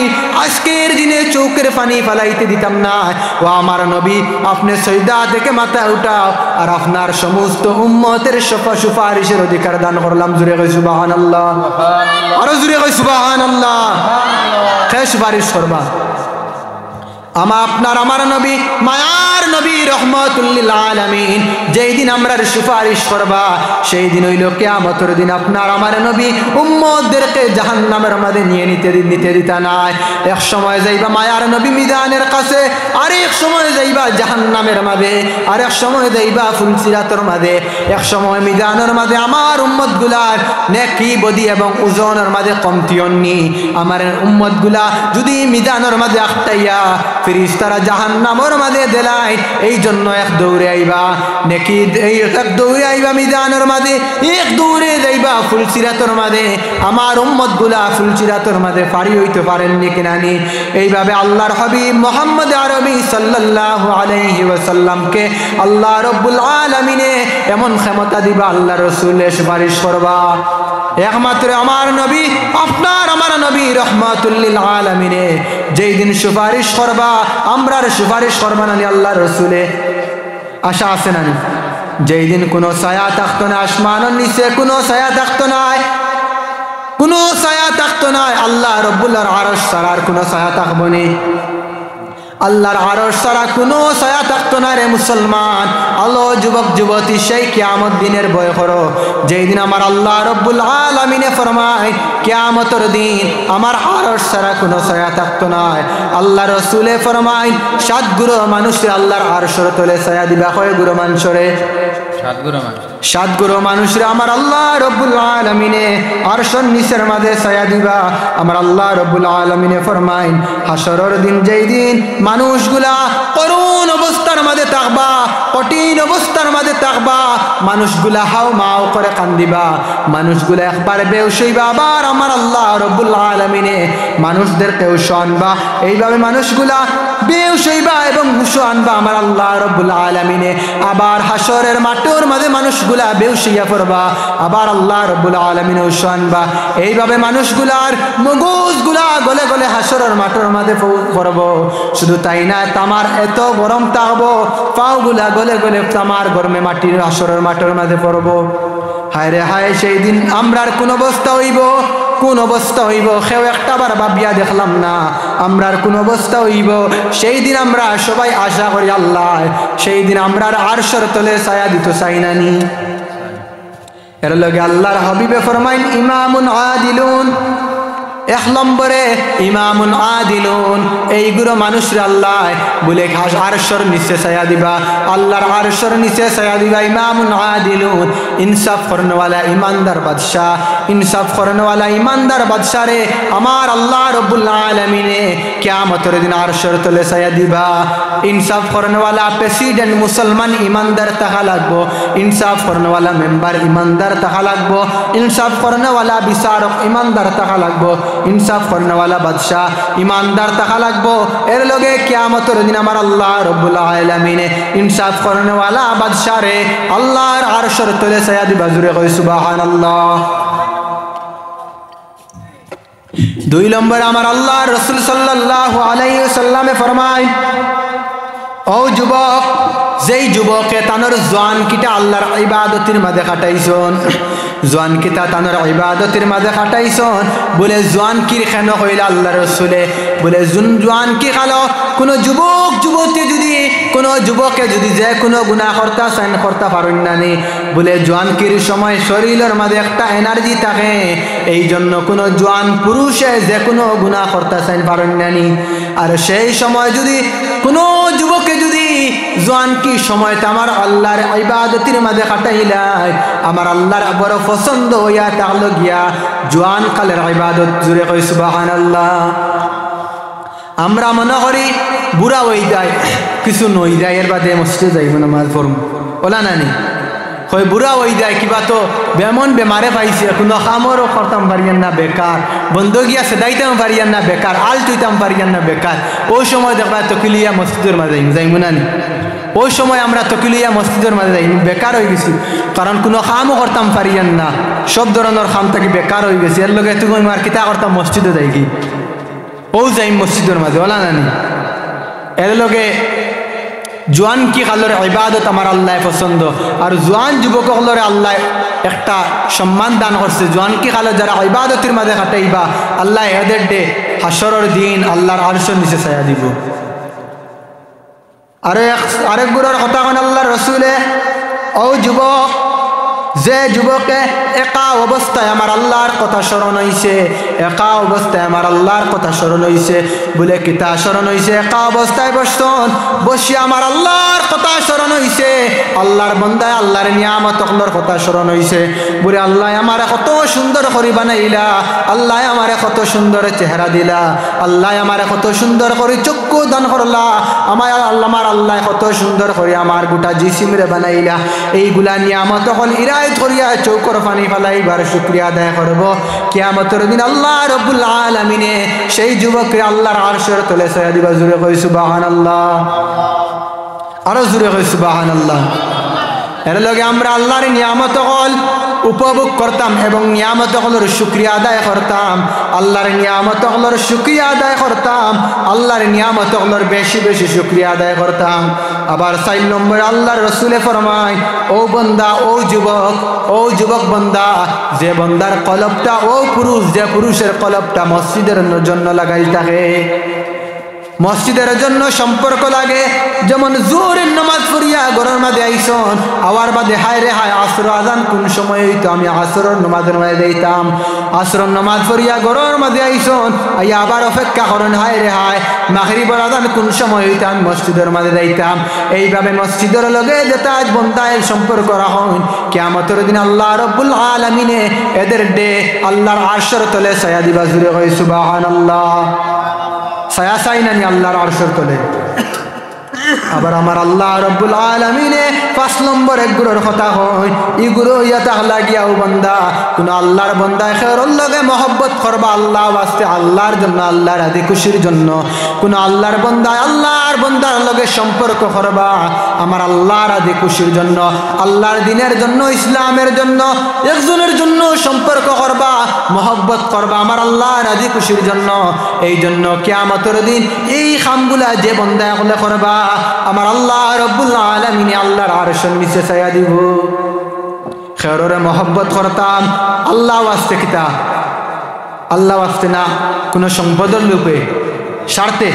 আজকের দিনে চৌকের পানি ফালাইতে দিতাম না। ও আমার নবী, আপনি সৈদা থেকে মাথা উঠাও, আর আপনার সমস্ত উম্মতের সুপারিশের অধিকার দান করলাম। জুড়ে কই সুবহানাল্লাহ, আরো জুড়ে কই সুবহানাল্লাহ। কে সুপারিশ করবা? আমার নবী, মায়ার নবী রহমাতুল লিল আলামিন, যেই দিন আমরা সুপারিশ করবা সেই দিন হইল কিয়ামতের দিন। আপনার আমার নবী উম্মতদেরকে জাহান্নামের মধ্যে নিতে দিতা নাই। এক সময় যাইবা মায়ার নবী মিজানের কাছে, আর এক সময় যাইবা জাহান্নামের মাঝে, আর এক সময় যাইবা ফুলসিরাতের মাঝে। এক সময় মিজানের মাঝে আমার উম্মতগুলার নেকি বদি এবং ওজনের মাঝে কমতি হননি। আমার উম্মতগুলা যদি মিজানের মাঝে আখটাইয়া ফেরেশতারা জাহান্নামের মাঝে দেলাই, এই জন্য এক দৌড়ে আইবা নেকি, এই এক দৌড়ে আইবা মিজানের মাঝে, এক দৌড়ে যাইবা ফুলসিরাতের মাঝে। আমার উম্মতগুলা ফুলসিরাতের মাঝে পারি হইতে পারেননি কিনানি। এইভাবে আল্লাহর হাবিব মুহাম্মদ আরবি সাল্লাল্লাহু আলাইহি ওয়াসাল্লামকে আল্লাহ রাব্বুল আলামিনে এমন ক্ষমতা দিবা, আল্লাহ রাসূল সুপারিশ করবা। একমাত্র আমার নবী, আপনার আমার নবী রহমাতুল লিল আলামিনে যেই দিন সুপারিশ করবা, আমরার সুপারিশ করবা না আল্লাহ রাসূলে আশা আছে না? যেই দিন কোনো ছায়া থাকতো না, আসমানের নিচে কোনো ছায়া থাকতো না, কোনো ছায়া থাকতো না, আল্লাহ রাব্বুল আরশ ছাড়া আর কোনো ছায়া থাকবো না, আল্লাহর আরশ ছাড়া কোনো ছায়া থাকতো না। রে মুসলমান, আলো যুবক যুবতী, সেই কিয়ামত দিনের ভয় করো যেই দিন আমার আল্লাহ রাব্বুল আলামিনে ফরমায় কিয়ামতের দিন আমার আরশ ছাড়া কোনো ছায়া থাকতো না। আল্লাহ রাসূলে ফরমায় 7 গুরু মানুষের আল্লাহর আরশের তলে ছায়া দিবা। কয় গুরু মানুষরে? 7 গুরু মানুষরে আমার আল্লাহ রাব্বুল আলামিনে আরশের নিচের মাঝে ছায়া দিবা। আমার আল্লাহ রাব্বুল আলামিনে ফরমায় হাশরের দিন যেই দিন মানুষগুলা করুণ অবস্থার মাঝে থাকবা, কঠিন অবস্থার মাঝে থাকবা, মানুষগুলা হাও মাও করে কান্দিবা, মানুষগুলা একবার বেহুশ হইবা, আবার আমার আল্লাহ রাব্বুল আলামিনে মানুষদেরকে হুশ আনবা। এইভাবে মানুষগুলা বেহুশ হইবা এবং হুশ আনবা আমার আল্লাহ রাব্বুল আলামিনে। আবার হাশরের মাঠের মাঝে মানুষগুলা বেহুশ হইয়া পড়বা, আবার আল্লাহ রাব্বুল আলামিনে হুশ আনবা। এইভাবে মানুষগুলার মগজগুলা গলে গলে হাশরের মাঠের মাঝে পড়ব। শুধু তাই না, তামার এত গরম থাকবো, পাওগুলা গলে গলে তামার গরমে মাটির হাশরের মাঠের মাঝে পড়ব। হায় রে হায়, সেই দিন আমরার কোন অবস্থা হইব, কোন অবস্থা হইব কেউ একটাবার ভাবিয়া দেখলাম না। আমরার কোন অবস্থা হইব সেই দিন আমরা সবাই আশা করি আল্লাহ সেই দিন আমরার আরশের তলে ছায়া দিত, চাই না নি? এর লগে আল্লাহর হাবিবে ফরমাইন ইমামুন আদিলুন, 1 নম্বরে ইমামুন আদিলুন, এইগুলো মানুষরা আল্লাহ বলে আরশের নিচে ছায়া দিবা, আল্লাহর আরশের নিচে ছায়া দিবা। ইমামুন আদিলুন, ইনসাফ করনেওয়ালা ইমানদার বাদশাহ, ইনসাফ করনেওয়ালা ইমানদার বাদশাহ রে আমার আল্লাহ রাব্বুল আলামিনে কিয়ামতের দিন আরশের তলে ছায়া দিবা। ইনসাফ করনেওয়ালা প্রেসিডেন্ট মুসলমান ইমানদার থাকা লাগবো, ইনসাফ করনেওয়ালা মেম্বার ইমানদার থাকা লাগবো, ইনসাফ করনেওয়ালা বিচারক ইমানদার থাকা লাগবো, ইনসাফ করনেওয়ালা বাদশাহ ইমানদার থাকা লাগবো। এর লগে কিয়ামতের দিন আমার আল্লাহ রাব্বুল আলামিনে ইনসাফ করনেওয়ালা বাদশাহ রে আল্লাহর আরশের তলে ছায়া দিবা। জুরে কই সুবহানাল্লাহ। 2 নম্বর আমার আল্লাহ রাসূল সাল্লাল্লাহু আলাইহি ওয়াসাল্লামে ফরমায়, ও যুবক, যেই যুবকে তানোর জওয়ান কিটা আল্লাহর ইবাদতের মাঝে কাটাইছন, জোয়ান কিতা তানোর ইবাদতের মাঝে খাটাইছন বলে জোয়ান কি কেন হইল আল্লাহ রসুলে বলে জোয়ান কি খালো কোনো যুবক যুবতী যদি কোনো যুবকে যদি যে কোনো গুনাহ করতে চান করতে পারেন না নি বলে জোয়ানকির সময় শরীরের মাঝে একটা এনার্জি থাকে এই জন্য কোনো জোয়ান পুরুষে যে কোনো গুনাহ করতে চান পারেন না নি আর সেই সময় যদি কোনো যুবকে যদি জোয়ানকি সময়টা আমার আল্লাহর ইবাদতের মাঝে কাটাইলাই আমার আল্লাহর বড় পছন্দ হইয়া তাহলে গিয়া জোয়ান কালের ইবাদত জুড়ে কই সুবহানাল্লাহ। আমরা মনে করি বুড়া হয়ে যায় কিছু নই যায় এর বাদে মসজিদে যাইব নামাজ পড়ব ওলা নানি হয় বুড়া হয়ে যায় কিবা তো বেমন বেমারে পাইছে কোনো কামরও করতাম পারিয়ান না বেকার বন্ধ গিয়া সেদাইতাম পারিয়ান না বেকার আল তুইতাম পারিয়ান না বেকার ওই সময় দেখবা তকিলিয়া মসজিদের মাঝে যাইব নানি ওই সময় আমরা তকিলিয়া মসজিদের মাঝে যাই বেকার হয়ে গেছি কারণ কোনো কামও করতাম পারিয়ান না সব ধরনের কাম থেকে বেকার হয়ে গেছি এর লগে তুমি আর কিতা করতাম মসজিদে যাই কি ও যাই মসজিদের মাঝে ওলা নানি এর লগে জোয়ান কি কালোর ইবাদত আমার আল্লাহ পছন্দ আর জোয়ান যুবক হলরে আল্লাহ একটা সম্মান দান করছে জোয়ান কি কালো যারা ইবাদতের মাঝে কাটাইবা আল্লাহ এদের ডে হাসরের দিন আল্লাহর আরশের নিচে ছায়া দিব। আরেক গুরুর কথা কোন আল্লাহর রাসূলে ও যুবক যে যুবকে একা অবস্থায় আমার আল্লাহর কথা স্মরণ হইছে একা অবস্থায় আমার আল্লাহর কথা স্মরণ হইছে বলে কিতা স্মরণ হইছে একা অবস্থায় বসি আমার আল্লাহর কথা স্মরণ হইছে আল্লাহর বান্দায় আল্লাহর নিয়ামতগুলোর কথা স্মরণ হইছে বলে আল্লাহ আমারে কত সুন্দর করে বানাইলা আল্লাহ আমারে কত সুন্দর চেহারা দিলা আল্লাহ আমারে কত সুন্দর করে চক্ষু দান করলা আমার আল্লাহ কত সুন্দর করে আমার গোটা জিসিমরে বানাইলা এইগুলা নিয়ামত হল ইরায় করিয়া চৌকর পানি ফালাইবার শুকরিয়া আদায় করব কিয়ামতের দিন আল্লাহ রাব্বুল আলামিনে সেই যুবককে আল্লাহর আরশের তলে ছায়া দিবা জুরে কই সুবহানাল্লাহ আরো জুরে কই সুবহানাল্লাহ। এর লগে আমরা আল্লাহর নিয়ামত হল উপভোগ করতাম এবং নিয়ামত হলর শুকরিয়া আদায় করতাম আল্লাহর নিয়ামত হলর শুকরিয়া আদায় করতাম আল্লাহর নিয়ামত হলর বেশি বেশি শুকরিয়া আদায় করতাম। আবার 4 নম্বরে আল্লাহর রাসূলে ফরমায় ও বান্দা ও যুবক বান্দা যে বান্দার কলবটা ও পুরুষ যে পুরুষের কলবটা মসজিদের জন্য লাগাই থাকে মসজিদের জন্য সম্পর্ক লাগে যেমন জোহরের নামাজ পড়িয়া ঘরের মাঝে আইসন আওয়ার বাদে হায় রে হায় আসর আজান কোন সময় হইতো আমি আসরের নামাজের মাঝে যাইতাম আসরের নামাজ পড়িয়া ঘরের মাঝে আইসন আইয়া আবার অপেক্ষা করেন হায় রে হায় মাগরিবের আজান কোন সময় হইতো আমি মসজিদের মাঝে যাইতাম এইভাবে মসজিদের লগে যেটা আজ বন্দায়ের সম্পর্ক রাখুন কিয়ামতের দিন আল্লাহ রাব্বুল আলামিনে এদের ডে আল্লাহর আরশের তলে ছায়া দিবা জুরে কই সুবহানাল্লাহ। ছায়া চাই নানি আল্লাহর আরশের তলে। আবার আমার আল্লাহ রাব্বুল আলামিনে 5 নম্বর এক গুরুর কথা হয় ই গুরু ইয়া তাহলা গিয়াও বান্দা কোন আল্লাহর বান্দা খেরর লগে মহব্বত করবা আল্লাহ ওয়াস্তে আল্লাহর জন্য আল্লাহর রাজি খুশির জন্য কোন আল্লাহর বান্দার লগে সম্পর্ক করবা আমার আল্লাহর রাজি খুশির জন্য আল্লাহর দ্বীনের জন্য ইসলামের জন্য একজনের জন্য সম্পর্ক করবা মহব্বত করবা আমার আল্লাহর রাজি খুশির জন্য এই জন্য কিয়ামতের দিন এই কামগুলা যে বান্দা হলে করবা আমার আল্লাহ রাব্বুল আলামিন আল্লাহর আরশের নিচে ছায়া দিব। খেররে মহব্বত করতাম আল্লাহ ওয়াস্তে কিতা আল্লাহ ওয়াস্তে না কোন সম্পদের লোভে স্বার্থে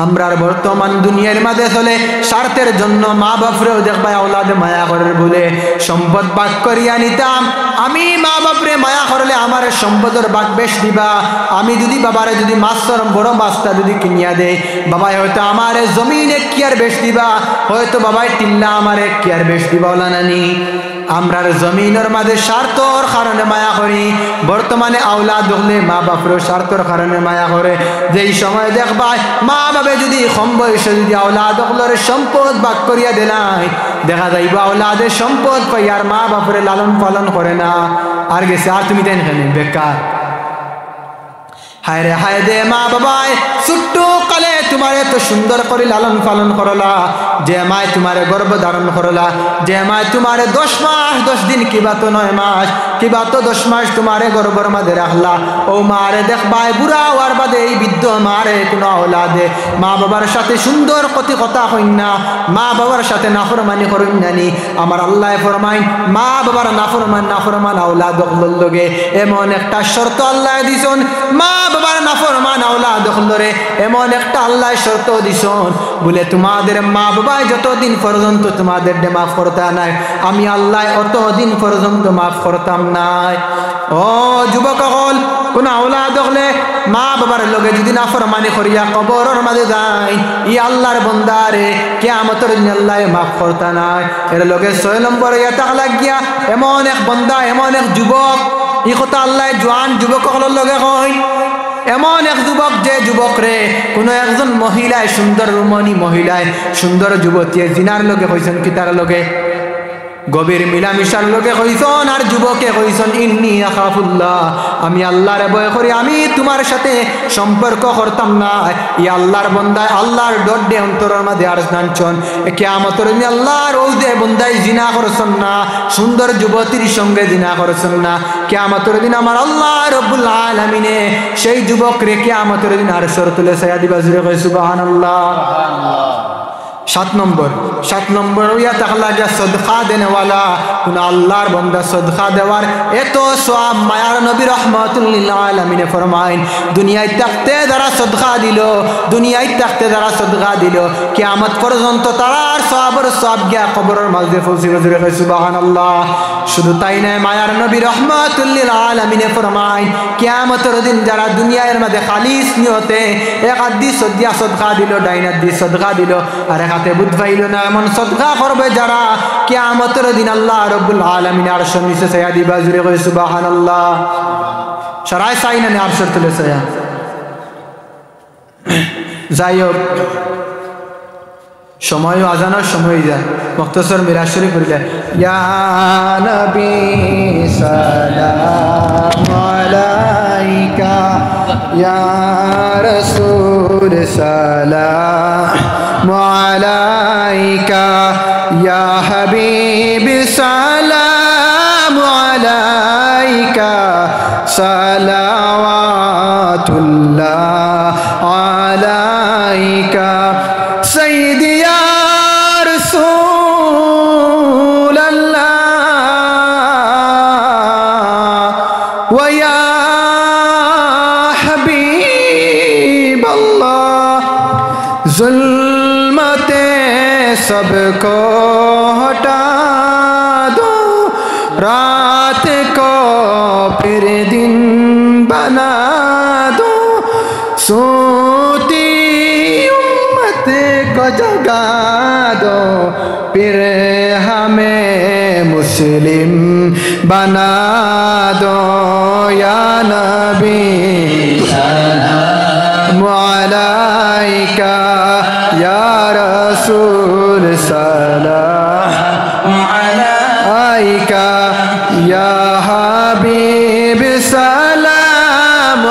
আমরার বর্তমান দুনিয়ার মাঝে চলে স্বার্থের জন্য মা বাপরেও দেখবা আওলাদে মায়া করে বলে সম্পদ ভাগ করিয়া নিতাম আমি মা বাপরে মায়া করলে আমার সম্পদের ভাগ বেশ দিবা আমি যদি বাবারে যদি মাছর বড় মাছটা যদি কিনিয়া দেয় বাবাই হয়তো আমার জমিনে কি আর বেশ দিবা হয়তো বাবাই টিল্লা আমারে কি আর বেশ দিবা ওলা নানি আমরার জমিনের মাঝে স্বার্থর কারণে মায়া করি বর্তমানে আওলাদ হলে মা বাপরেও স্বার্থর কারণে মায়া করে যেই সময় দেখবা মা বাপে যদি কম বয়সে যদি আওলাদ হলের সম্পদ ভাগ করিয়া দিলাই দেখা যাইব আওলাদের সম্পদ পাই আর মা বাপরে লালন পালন করে না আর গেছে আর তুমি তাই না বেকার হায় রে হায় দে মা বাবাই ছোট্ট কালে তোমার এত সুন্দর করে লালন পালন করলা যে মায় তোমারে গর্ভ ধারণ করলা যে মায় তোমারে 10 মাস 10 দিন কিবা তো 9 মাস কিবা তো 10 মাস তোমারে গর্ভের মাঝে রাখলা ও মারে দেখবাই বুড়া হওয়ার বাদে এই বৃদ্ধ মারে কোনো আওলাদে মা বাবার সাথে সুন্দর কথা হইন না মা বাবার সাথে নাফরমানি করুন জানি আমার আল্লাহ ফরমাইন মা বাবার নাফরমান আওলাদ লগে এমন একটা শর্ত আল্লাহ দিছন মা বাবার নাফরমান আওলাদ হলরে এমন একটা আল্লাহ শর্ত দিছন বলে তোমাদের মা বাবাই যতদিন পর্যন্ত তোমাদের মাফ করতে নাই আমি আল্লাহ অতদিন পর্যন্ত মাফ করতাম নাই ও যুবক হল কোন আওলাদ হলে মা বাবার লগে যদি নাফরমানি করিয়া কবরের মাঝে যায় ই আল্লাহর বান্দারে কিয়ামতের দিন আল্লাহ মাফ করতা নাই এর লগে 6 নম্বর এটা লাগিয়া এমন এক বান্দা এমন এক যুবক ই কথা আল্লাহ জওয়ান যুবক হলের লগে কয় এমন এক যুবক যে যুবক রে কোনো একজন মহিলায় সুন্দর রমণী মহিলায় সুন্দর যুবতী জিনার লগে কইছেন কি তার লগে গভীর মিলামিশার লোকে কইছন আর যুবকে কইছন ইন্নী আখাফুল্লাহ আমি আল্লাহরে ভয় করি আমি তোমার সাথে সম্পর্ক করতাম না ই আল্লাহর বান্দায় আল্লাহর ডর দে অন্তরের মধ্যে আর জানছন কিয়ামতের দিন আল্লাহর ওজে বান্দায় জিনা করছন না সুন্দর যুবতীর সঙ্গে জিনা করছন না কিয়ামতের দিন আমার আল্লাহ রব্বুল আলামিনে সেই যুবক রে কিয়ামতের দিন আর সর তুলে ছায়া দিবা জুরে কই সুবহানাল্লাহ সুবহানাল্লাহ 7 নম্বর ইয়া তাহলা যা সদকা দেনেওয়ালা কোন আল্লাহর বান্দা সদকা দেওয়ার এত সওয়াব মায়ার নবী রাহমাতুল লিল আলামিন ফরমায়েন দুনিয়ায় থাকতে যারা সদকা দিল দুনিয়ায় থাকতে যারা সদকা দিল কিয়ামত পর্যন্ত তার সওয়াবের সওয়াব গিয়া কবরের মাঝে পৌঁছিবে জুরে সুবহানাল্লাহ শুধু তাই নয় মায়ার নবী রাহমাতুল লিল আলামিন ফরমায়েন কিয়ামতের দিন যারা দুনিয়ার মধ্যে খালিস নিয়তে এক হাদিস দিয়া সদকা দিল ডাইন হাদিস সদকা দিল আর হাতে বুধ পাইল না এমন সদকা করবে যারা কিয়ামতের দিন আল্লাহ রব্বুল আলামিন আরশের নিচে ছায়া দিবা জুরে কই সুবহানাল্লাহ সরাই চাই না আরশের তলে ছায়া যাই হোক সময় আজানোর সময় যায় মুক্তসর মিরাজ শরীফ পড়লে ইয়া নবী সালাম আলাইকা ইয়া রাসূল সালাম আলাইকা ইয়া হাবিব সালাম আলাইকা সালাওয়াতুল্লাহ আলাইকা সাইয়্যিদি ইয়া রাসূলাল্লাহ ওয়া ইয়া হাবিবাল্লাহ जुल्मते सबको हटा दो रात को फिर दिन बना दो सोती उम्मत को जगा दो फिर हमें मुस्लिम बना दो या नबी सलाम अलैका या रसूल सलाम अलैका या हबीब सलाम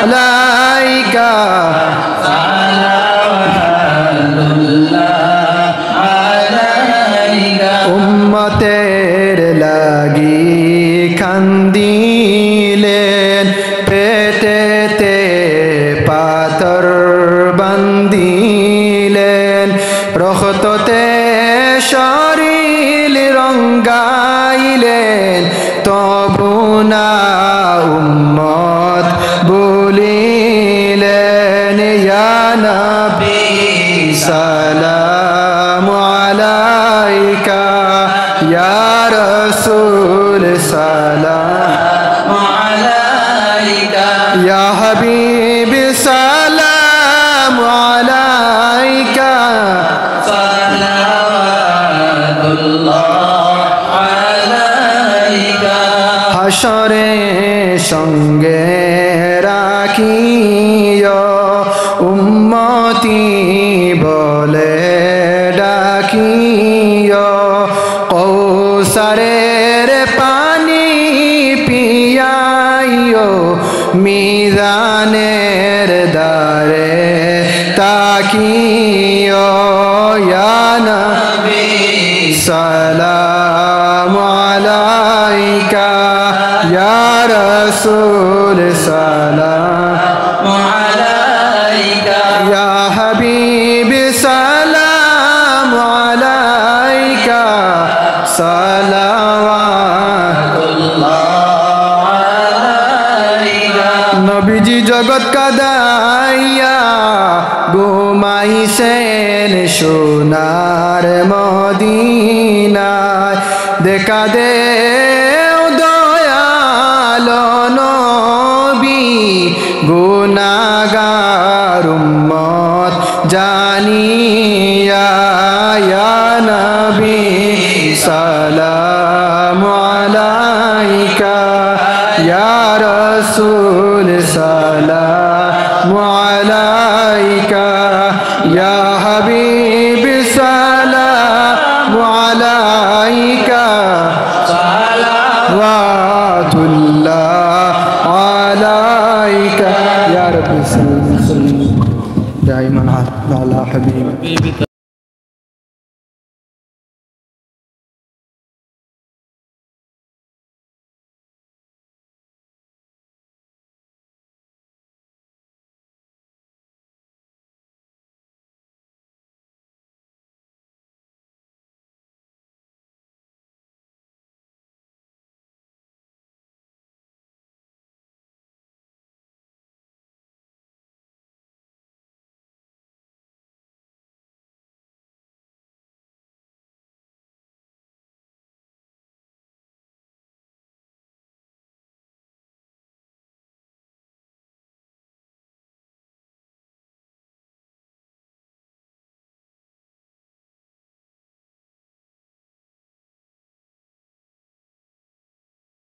अलैका उम्मतेर লাগি কান্দিলেন পেটেতে পাথর বান্দিলেন রক্ততে শরীর রঙ্গাইলেন তবু না উম্মত বলিলেন ইয়া নবী সালাম আলাইকা ইয়া রাসূল সালাম আলাইকা ইয়া হাবিব সালাম আলাইকা সালাওয়াতুল্লাহ আলাইকা হাশরে সঙ্গে রাখিও উম্মতি বলে ডাকিও কৌসারের পানি পিয়াইও মিজানের দারে তাকিও ইয়া নবী সালাম আলাইকা या रसूल सलाम अलैका या हबीब सलाम अलैका नबीजी जगत का दाइया घुमाइছেন সোনার মদিনায় দেখা দে দয়াল নবী গুনাহগার উম্মত জানিয়া ইয়া নবী সালাম আলাইকা ইয়া রাসূল সালাম আলাইকা ইয়া হাবিব সালাম আলাইকা সালাওয়াতুল্লাহ আলাইকা ইয়া রাব্বি সাল্লি দাইমান আলা হাবিব